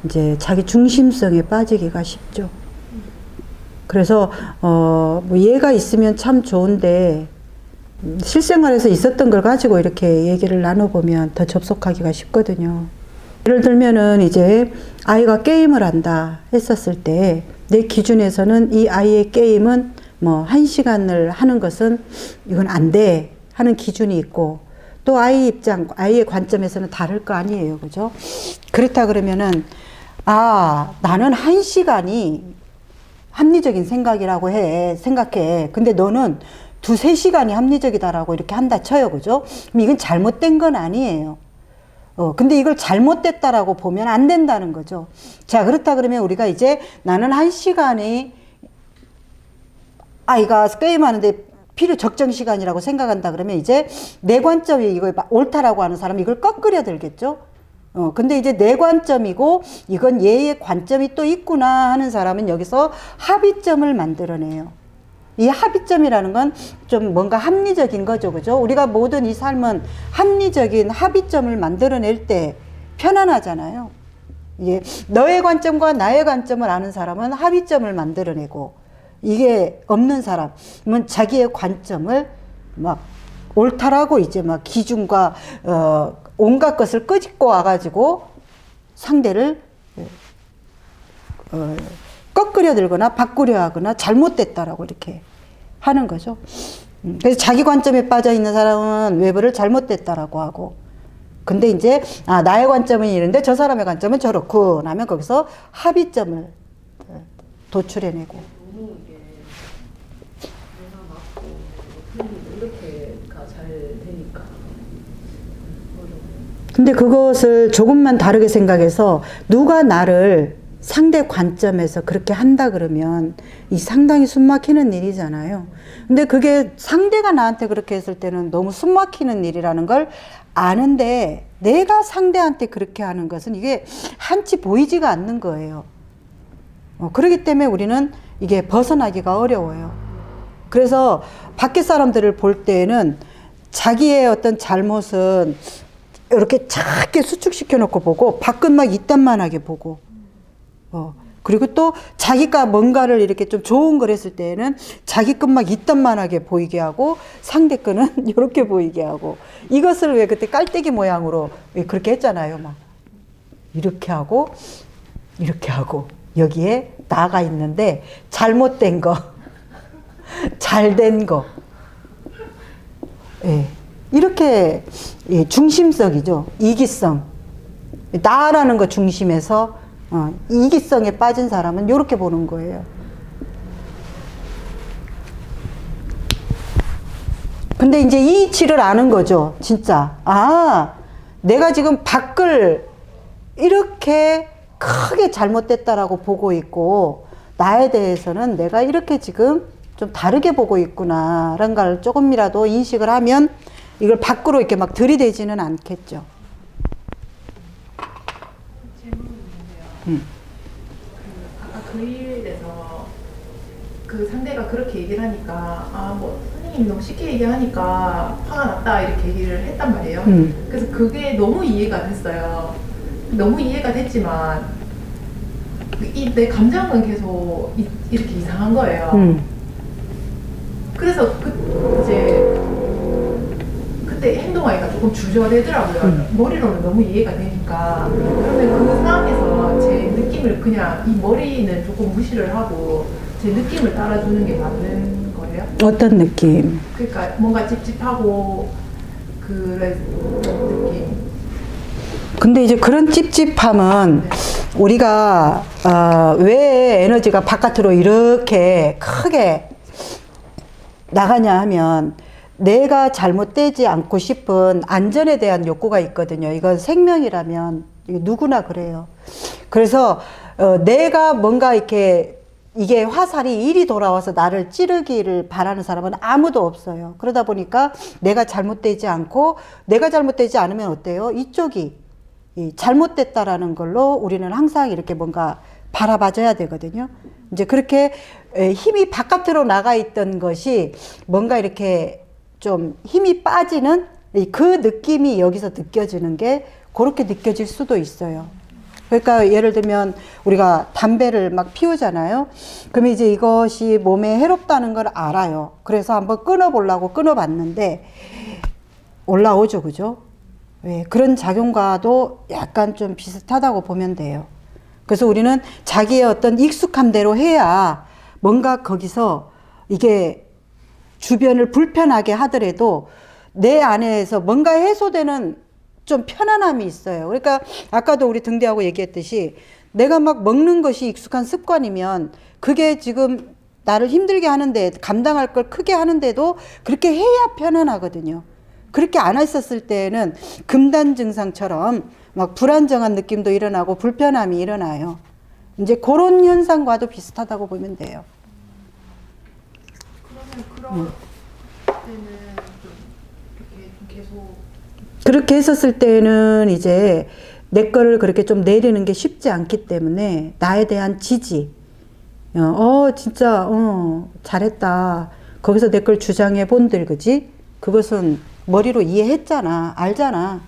이제 자기 중심성에 빠지기가 쉽죠. 그래서 뭐 얘가 있으면 참 좋은데 실생활에서 있었던 걸 가지고 이렇게 얘기를 나눠보면 더 접속하기가 쉽거든요. 예를 들면은 이제 아이가 게임을 한다 했었을 때 내 기준에서는 이 아이의 게임은 뭐 1시간을 하는 것은 이건 안 돼 하는 기준이 있고, 또 아이 입장, 아이의 관점에서는 다를 거 아니에요. 그죠? 그렇다 그러면은, 아, 나는 1시간이 합리적인 생각이라고 생각해. 근데 너는 2-3시간이 합리적이다라고 이렇게 한다 쳐요. 그죠? 그럼 이건 잘못된 건 아니에요. 근데 이걸 잘못됐다라고 보면 안 된다는 거죠. 자, 그렇다 그러면 우리가 이제 나는 1시간이 아이가 게임하는데 적정 시간이라고 생각한다 그러면 이제 내 관점이 이거 옳다라고 하는 사람은 이걸 꺾으려 들겠죠. 근데 이제 내 관점이고 이건 얘의 관점이 또 있구나 하는 사람은 여기서 합의점을 만들어내요. 이 합의점이라는 건 좀 뭔가 합리적인 거죠. 그죠? 우리가 모든 이 삶은 합리적인 합의점을 만들어낼 때 편안하잖아요. 이게 너의 관점과 나의 관점을 아는 사람은 합의점을 만들어내고, 이게 없는 사람은 자기의 관점을 막 옳다라고 이제 막 기준과 온갖 것을 끄집고 와가지고 상대를 꺾으려 들거나 바꾸려 하거나 잘못됐다라고 이렇게 하는 거죠. 그래서 자기 관점에 빠져 있는 사람은 외부를 잘못됐다라고 하고, 근데 이제 나의 관점은 이런데 저 사람의 관점은 저렇고 하면 거기서 합의점을 도출해내고. 너무 이게 내가 맞고 이렇게가 잘 되니까 어려워요. 근데 그것을 조금만 다르게 생각해서 누가 나를 상대 관점에서 그렇게 한다 그러면 이 상당히 숨막히는 일이잖아요. 근데 그게 상대가 나한테 그렇게 했을 때는 너무 숨막히는 일이라는 걸 아는데, 내가 상대한테 그렇게 하는 것은 이게 한치 보이지가 않는 거예요. 그렇기 때문에 우리는 이게 벗어나기가 어려워요. 그래서 밖에 사람들을 볼 때에는 자기의 어떤 잘못은 이렇게 작게 수축시켜 놓고 보고 밖은 막 이딴만하게 보고, 그리고 또 자기가 뭔가를 이렇게 좀 좋은 걸 했을 때에는 자기 것만 이딴만하게 보이게 하고 상대 거는 이렇게 보이게 하고, 이것을 왜 그때 깔때기 모양으로 그렇게 했잖아요. 막 이렇게 하고 이렇게 하고 여기에 나가 있는데 잘못된 거, 잘된 거, 예, 이렇게 중심성이죠. 이기성, 나라는 거 중심에서 이기성에 빠진 사람은 이렇게 보는 거예요. 근데 이제 이 이치를 아는 거죠. 진짜. 내가 지금 밖을 이렇게 크게 잘못됐다라고 보고 있고, 나에 대해서는 내가 이렇게 지금 좀 다르게 보고 있구나 라는 걸 조금이라도 인식을 하면 이걸 밖으로 이렇게 막 들이대지는 않겠죠. 아까 그 일에서 그 상대가 그렇게 얘기를 하니까 뭐 선생님이 너무 쉽게 얘기하니까 화가 났다 이렇게 얘기를 했단 말이에요. 그래서 그게 너무 이해가 됐어요. 너무 이해가 됐지만 내 감정은 계속 이렇게 이상한 거예요. 그래서 이제 그때 행동하기가 조금 주저되더라고요. 머리로는 너무 이해가 되니까. 그러면 그 상황에서 제 느낌을 그냥 이 머리는 조금 무시를 하고 제 느낌을 따라주는 게 맞는 거예요? 어떤 느낌? 그러니까 뭔가 찝찝하고 그런 느낌. 근데 이제 그런 찝찝함은 우리가 왜 에너지가 바깥으로 이렇게 크게 나가냐 하면 내가 잘못되지 않고 싶은 안전에 대한 욕구가 있거든요. 이건 생명이라면 누구나 그래요. 그래서 내가 뭔가 이렇게 이게 화살이 이리 돌아와서 나를 찌르기를 바라는 사람은 아무도 없어요. 그러다 보니까 내가 잘못되지 않고, 내가 잘못되지 않으면 어때요? 이쪽이 잘못됐다라는 걸로 우리는 항상 이렇게 뭔가 바라봐줘야 되거든요. 이제 그렇게 힘이 바깥으로 나가 있던 것이 뭔가 이렇게 좀 힘이 빠지는 그 느낌이 여기서 느껴지는 게 그렇게 느껴질 수도 있어요. 그러니까 예를 들면 우리가 담배를 막 피우잖아요. 그러면 이제 이것이 몸에 해롭다는 걸 알아요. 그래서 한번 끊어보려고 끊어봤는데 올라오죠, 그죠? 예, 그런 작용과도 약간 좀 비슷하다고 보면 돼요. 그래서 우리는 자기의 어떤 익숙한 대로 해야 뭔가 거기서 이게 주변을 불편하게 하더라도 내 안에서 뭔가 해소되는 좀 편안함이 있어요. 그러니까 아까도 우리 등대하고 얘기했듯이 내가 막 먹는 것이 익숙한 습관이면 그게 지금 나를 힘들게 하는데 감당할 걸 크게 하는데도 그렇게 해야 편안하거든요. 그렇게 안 했었을 때는 금단 증상처럼 막 불안정한 느낌도 일어나고 불편함이 일어나요. 이제 그런 현상과도 비슷하다고 보면 돼요. 그러면 그럴 때는 좀 이렇게 좀 계속 그렇게 했었을 때는 이제 내 거를 그렇게 좀 내리는 게 쉽지 않기 때문에 나에 대한 지지, 진짜, 잘했다. 거기서 내 걸 주장해 본들, 그지? 그것은 머리로 이해했잖아. 알잖아.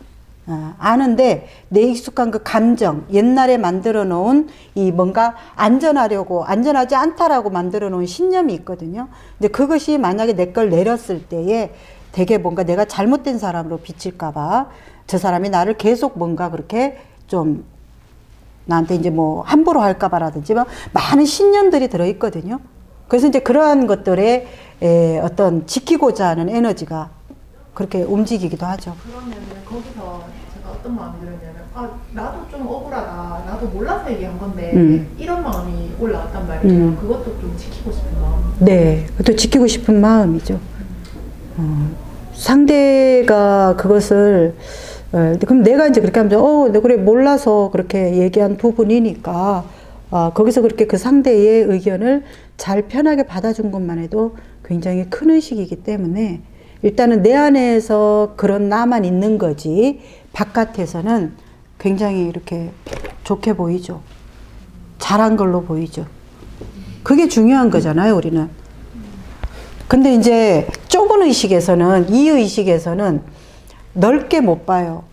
아는데 내 익숙한 그 감정, 옛날에 만들어 놓은 이 뭔가 안전하지 않다라고 만들어 놓은 신념이 있거든요. 근데 그것이 만약에 내 걸 내렸을 때에 되게 뭔가 내가 잘못된 사람으로 비칠까봐 저 사람이 나를 계속 뭔가 그렇게 좀 나한테 이제 뭐 함부로 할까봐라든지 많은 신념들이 들어있거든요. 그래서 이제 그러한 것들에 어떤 지키고자 하는 에너지가 그렇게 움직이기도 하죠. 그러면은 거기서 제가 어떤 마음이 들었냐면 나도 좀 억울하다. 나도 몰라서 얘기한 건데 이런 마음이 올라왔단 말이에요. 그것도 좀 지키고 싶은 마음. 네, 그것도 지키고 싶은 마음이죠. 상대가 그것을 그럼 내가 이제 그렇게 하면 그래 몰라서 그렇게 얘기한 부분이니까 거기서 그렇게 그 상대의 의견을 잘 편하게 받아준 것만 해도 굉장히 큰 의식이기 때문에 일단은 내 안에서 그런 나만 있는 거지 바깥에서는 굉장히 이렇게 좋게 보이죠. 잘한 걸로 보이죠. 그게 중요한 거잖아요, 우리는. 근데 이제 좁은 의식에서는, 이 의식에서는 넓게 못 봐요.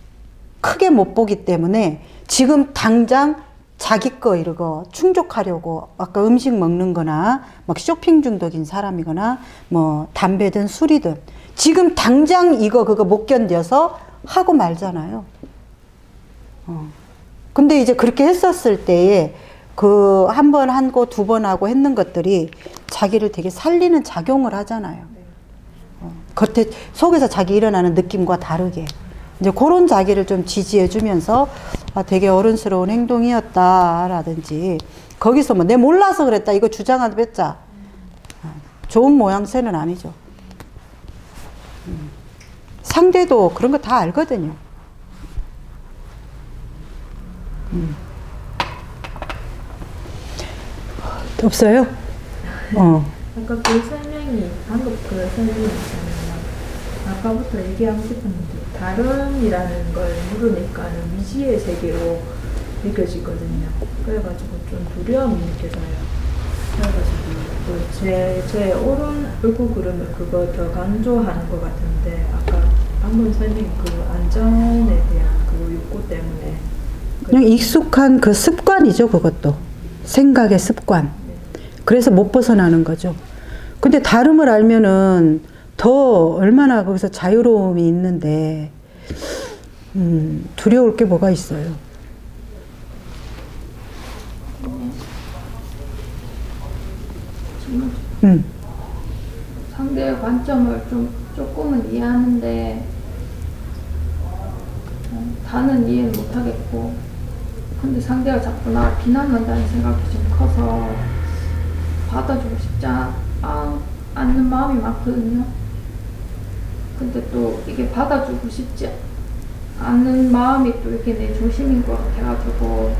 크게 못 보기 때문에 지금 당장 자기 거 이러고 충족하려고 아까 음식 먹는 거나 막 쇼핑 중독인 사람이거나 뭐 담배든 술이든 지금 당장 이거 그거 못 견뎌서 하고 말잖아요. 근데 이제 그렇게 했었을 때에 그 한 번 하고 두 번 하고 했는 것들이 자기를 되게 살리는 작용을 하잖아요. 겉에 속에서 자기 일어나는 느낌과 다르게 이제 그런 자기를 좀 지지해 주면서 되게 어른스러운 행동이었다라든지 거기서 뭐 내 몰라서 그랬다 이거 주장하겠자 좋은 모양새는 아니죠. 상대도 그런 거 다 알거든요. 없어요? 아까 그 설명이 방금 그 설명이 있잖아요. 아까부터 얘기하고 싶었는데 다른이라는 걸 물으니까는 미지의 세계로 느껴지거든요. 그래가지고 좀 두려움이 느껴져요. 그래가지고 제 옳은 옳고 그름을 그거 더 강조하는 것 같은데 아까 방금 설명 그 안전에 대한 그 욕구 때문에 그냥 익숙한 그 습관이죠, 그것도. 생각의 습관. 그래서 못 벗어나는 거죠. 근데 다름을 알면은 더 얼마나 거기서 자유로움이 있는데, 두려울 게 뭐가 있어요. 상대의 관점을 조금은 이해하는데 다는 이해는 못하겠고 근데 상대가 자꾸 나를 비난한다는 생각이 좀 커서 받아주고 싶지 않는 마음이 많거든요. 근데 또 이게 받아주고 싶지 않는 마음이 또 이렇게 내 중심인 것 같아가지고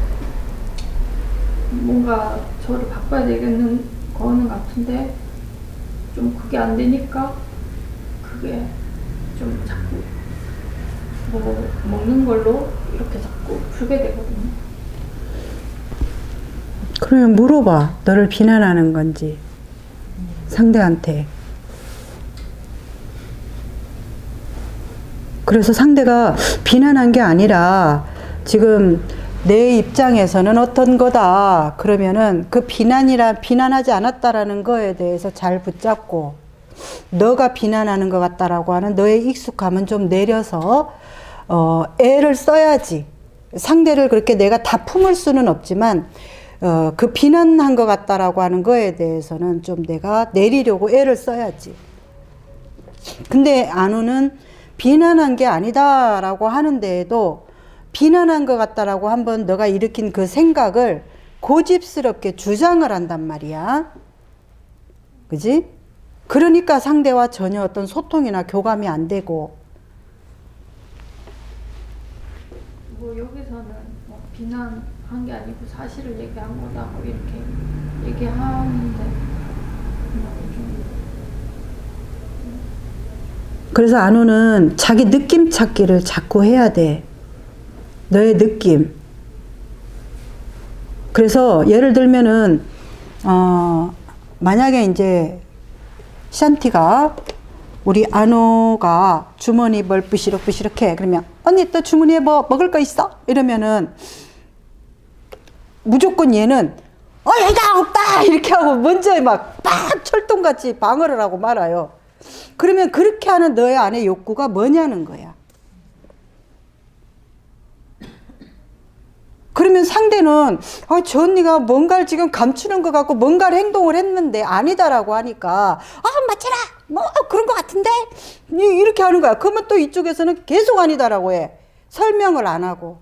뭔가 저를 바꿔야 되겠는 거는 같은데 좀 그게 안 되니까 그게 좀 자꾸 뭐 먹는 걸로 이렇게 자꾸 풀게 되거든요. 그러면 물어봐. 너를 비난하는 건지. 상대한테. 그래서 상대가 비난한 게 아니라 지금 내 입장에서는 어떤 거다. 그러면은 그 비난하지 않았다라는 거에 대해서 잘 붙잡고, 너가 비난하는 것 같다라고 하는 너의 익숙함은 좀 내려서, 애를 써야지. 상대를 그렇게 내가 다 품을 수는 없지만, 그 비난한 것 같다라고 하는 거에 대해서는 좀 내가 내리려고 애를 써야지. 근데 안우는 비난한 게 아니다라고 하는데에도 비난한 것 같다라고 한번 너가 일으킨 그 생각을 고집스럽게 주장을 한단 말이야. 그지? 그러니까 상대와 전혀 어떤 소통이나 교감이 안 되고. 뭐 여기서는 뭐 비난한 게 아니고 사실을 얘기한 거다고 이렇게 얘기하는데 좀 그래서 안우는 자기 느낌 찾기를 자꾸 해야 돼. 너의 느낌. 그래서 예를 들면은 만약에 이제 샨티가 우리 안우가 주머니 뭘 부시럭부시럭해. 그러면 언니 또 주머니에 뭐 먹을 거 있어? 이러면은 무조건 얘는 여기다 없다 이렇게 하고 먼저 막 철동같이 방어를 하고 말아요. 그러면 그렇게 하는 너의 안의 욕구가 뭐냐는 거야. 그러면 상대는 저 언니가 뭔가를 지금 감추는 것 같고 뭔가를 행동을 했는데 아니다라고 하니까 맞잖아 뭐 그런 것 같은데 이렇게 하는 거야. 그러면 또 이쪽에서는 계속 아니다라고 해. 설명을 안 하고.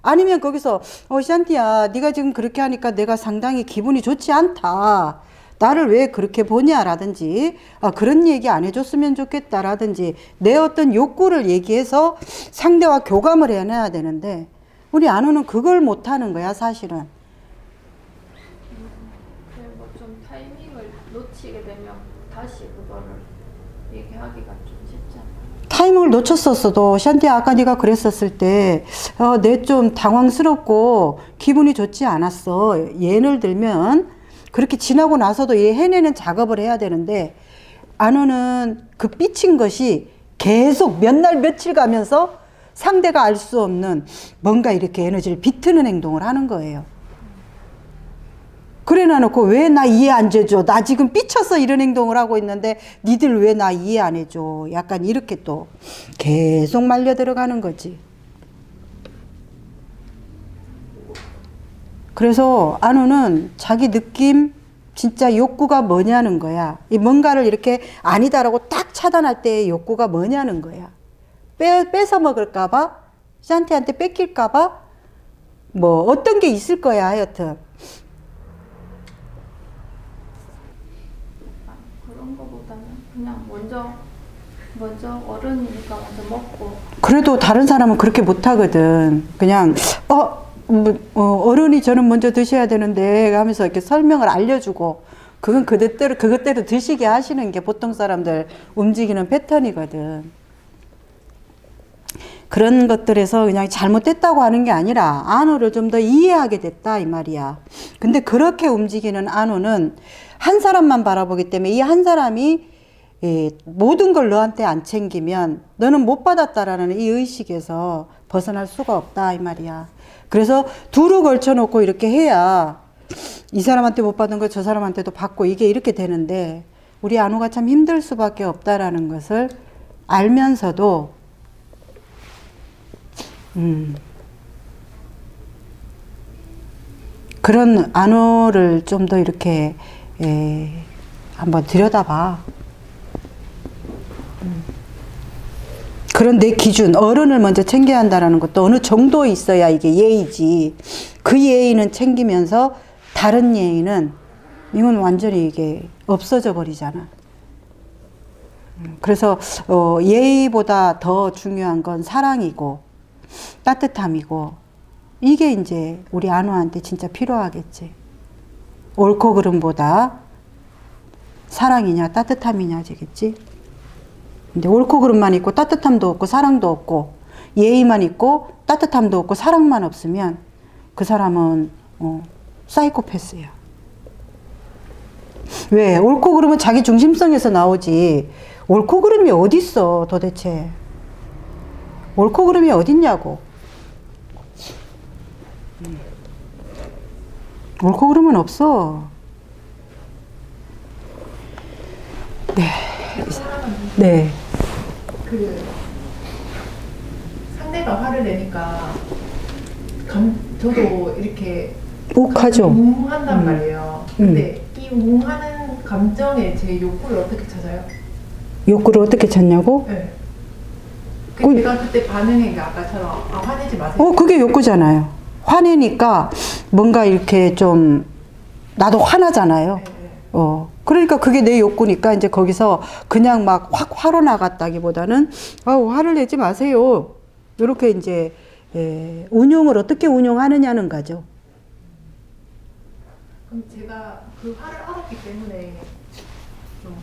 아니면 거기서 샨티야 네가 지금 그렇게 하니까 내가 상당히 기분이 좋지 않다. 나를 왜 그렇게 보냐라든지 그런 얘기 안 해줬으면 좋겠다라든지 내 어떤 욕구를 얘기해서 상대와 교감을 해내야 되는데 우리 안우는 그걸 못하는 거야 사실은. 뭐 좀 타이밍을 놓치게 되면 다시 그거를 얘기하기가 좀 쉽지 않아요. 타이밍을 놓쳤었어도 샨티야 아까 네가 그랬었을 때 내 좀 당황스럽고 기분이 좋지 않았어. 예를 들면 그렇게 지나고 나서도 얘 해내는 작업을 해야 되는데 안우는 그 삐친 것이 계속 몇 날 며칠 가면서 상대가 알 수 없는 뭔가 이렇게 에너지를 비트는 행동을 하는 거예요. 그래 놔놓고 왜 나 이해 안 해줘? 나 지금 삐쳐서 이런 행동을 하고 있는데 니들 왜 나 이해 안 해줘? 약간 이렇게 또 계속 말려 들어가는 거지. 그래서 안우는 자기 느낌 진짜 욕구가 뭐냐는 거야. 이 뭔가를 이렇게 아니다라고 딱 차단할 때의 욕구가 뭐냐는 거야. 뺏어 먹을까봐, 샨티한테 뺏길까봐, 뭐 어떤 게 있을 거야 하여튼. 그런 거보다는 그냥 먼저 어른이니까 먼저 먹고. 그래도 다른 사람은 그렇게 못 하거든. 그냥 어른이 저는 먼저 드셔야 되는데 하면서 이렇게 설명을 알려주고 그건 그것대로 드시게 하시는 게 보통 사람들 움직이는 패턴이거든. 그런 것들에서 그냥 잘못됐다고 하는 게 아니라 안우를 좀 더 이해하게 됐다 이 말이야. 근데 그렇게 움직이는 안우는 한 사람만 바라보기 때문에 이 한 사람이 모든 걸 너한테 안 챙기면 너는 못 받았다라는 이 의식에서 벗어날 수가 없다 이 말이야. 그래서 두루 걸쳐놓고 이렇게 해야 이 사람한테 못 받은 걸 저 사람한테도 받고 이게 이렇게 되는데 우리 안우가 참 힘들 수밖에 없다라는 것을 알면서도 그런 안우를 좀 더 이렇게 한번 들여다봐. 그런 내 기준, 어른을 먼저 챙겨야 한다는 것도 어느 정도 있어야 이게 예의지. 그 예의는 챙기면서 다른 예의는 이건 완전히 이게 없어져 버리잖아. 그래서 예의보다 더 중요한 건 사랑이고 따뜻함이고 이게 이제 우리 안우한테 진짜 필요하겠지. 옳고 그름보다 사랑이냐 따뜻함이냐지겠지. 근데 옳고 그름만 있고 따뜻함도 없고 사랑도 없고 예의만 있고 따뜻함도 없고 사랑만 없으면 그 사람은 사이코패스야. 왜? 옳고 그름은 자기 중심성에서 나오지. 옳고 그름이 어딨어 도대체. 옳고 그름이 어딨냐고. 옳고 그름은 없어. 네. 네. 그 상대가 화를 내니까 저도 이렇게 욱하죠. 웅한단 말이에요. 근데 이 웅하는 감정의 제 욕구를 어떻게 찾아요? 욕구를 어떻게 찾냐고? 네. 제가 그때 반응한 게 아까처럼 화내지 마세요. 그게 욕구잖아요. 화내니까 뭔가 이렇게 좀 나도 화나잖아요. 네, 네. 그러니까 그게 내 욕구니까 이제 거기서 그냥 막 확 화로 나갔다기보다는 화를 내지 마세요. 이렇게 이제 운용을 어떻게 운용하느냐는 거죠. 그럼 제가 그 화를 알았기 때문에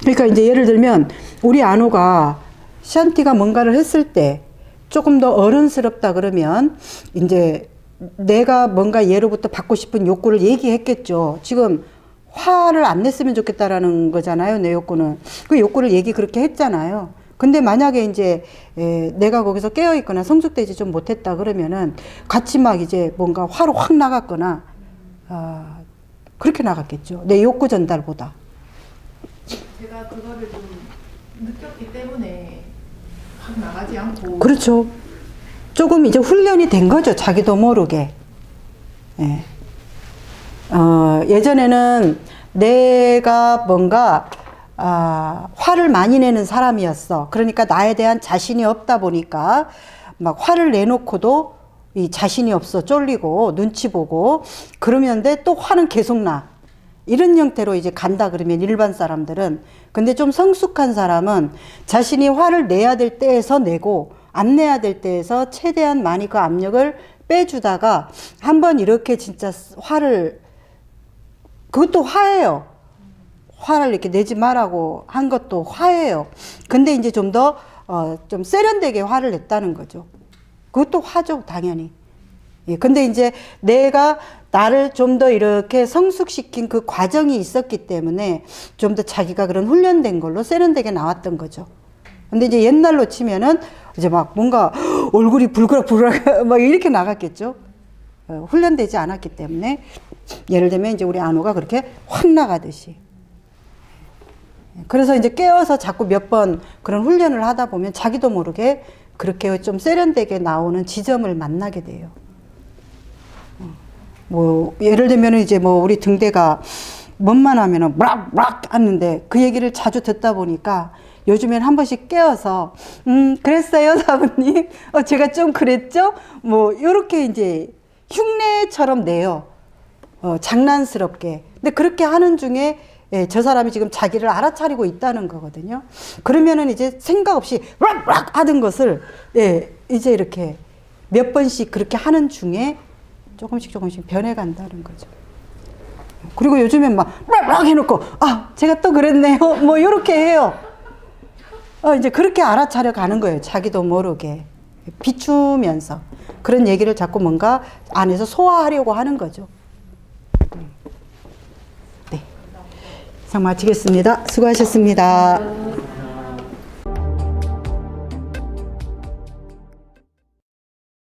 그러니까 이제 예를 들면 우리 안호가 샨티가 뭔가를 했을 때 조금 더 어른스럽다 그러면 이제 내가 뭔가 예로부터 받고 싶은 욕구를 얘기했겠죠. 지금 화를 안 냈으면 좋겠다라는 거잖아요. 내 욕구는. 그 욕구를 그렇게 했잖아요. 근데 만약에 이제 내가 거기서 깨어 있거나 성숙되지 좀 못했다 그러면은 같이 막 이제 뭔가 화로 확 나갔거나 그렇게 나갔겠죠. 내 욕구 전달보다. 제가 그거를 좀 느꼈기 때문에 확 나가지 않고. 그렇죠. 조금 이제 훈련이 된 거죠. 자기도 모르게. 예. 예전에는 내가 뭔가 화를 많이 내는 사람이었어. 그러니까 나에 대한 자신이 없다 보니까 막 화를 내놓고도 이 자신이 없어 쫄리고 눈치 보고 그러면데 또 화는 계속 나. 이런 형태로 이제 간다 그러면 일반 사람들은. 근데 좀 성숙한 사람은 자신이 화를 내야 될 때에서 내고 안 내야 될 때에서 최대한 많이 그 압력을 빼주다가 한번 이렇게 진짜 화를, 그것도 화예요. 화를 이렇게 내지 말라고 한 것도 화예요. 근데 이제 좀 더 좀 세련되게 화를 냈다는 거죠. 그것도 화죠, 당연히. 예, 근데 이제 내가 나를 좀 더 이렇게 성숙시킨 그 과정이 있었기 때문에 좀 더 자기가 그런 훈련된 걸로 세련되게 나왔던 거죠. 근데 이제 옛날로 치면은 이제 막 뭔가 얼굴이 불그락 막 이렇게 나갔겠죠. 훈련되지 않았기 때문에 예를 들면 이제 우리 안호가 그렇게 확 나가듯이. 그래서 이제 깨어서 자꾸 몇 번 그런 훈련을 하다 보면 자기도 모르게 그렇게 좀 세련되게 나오는 지점을 만나게 돼요. 뭐 예를 들면 이제 뭐 우리 등대가 뭔만 하면은 락 하는데 그 얘기를 자주 듣다 보니까 요즘엔 한 번씩 깨어서 그랬어요 사부님, 제가 좀 그랬죠, 뭐 요렇게 이제 흉내처럼 내요. 장난스럽게. 근데 그렇게 하는 중에 저 사람이 지금 자기를 알아차리고 있다는 거거든요. 그러면은 이제 생각 없이 락 하던 것을 이제 이렇게 몇 번씩 그렇게 하는 중에 조금씩 변해간다는 거죠. 그리고 요즘엔 막 해놓고 제가 또 그랬네요 뭐 이렇게 해요. 이제 그렇게 알아차려 가는 거예요. 자기도 모르게 비추면서 그런 얘기를 자꾸 뭔가 안에서 소화하려고 하는 거죠. 네, 이상 마치겠습니다. 수고하셨습니다.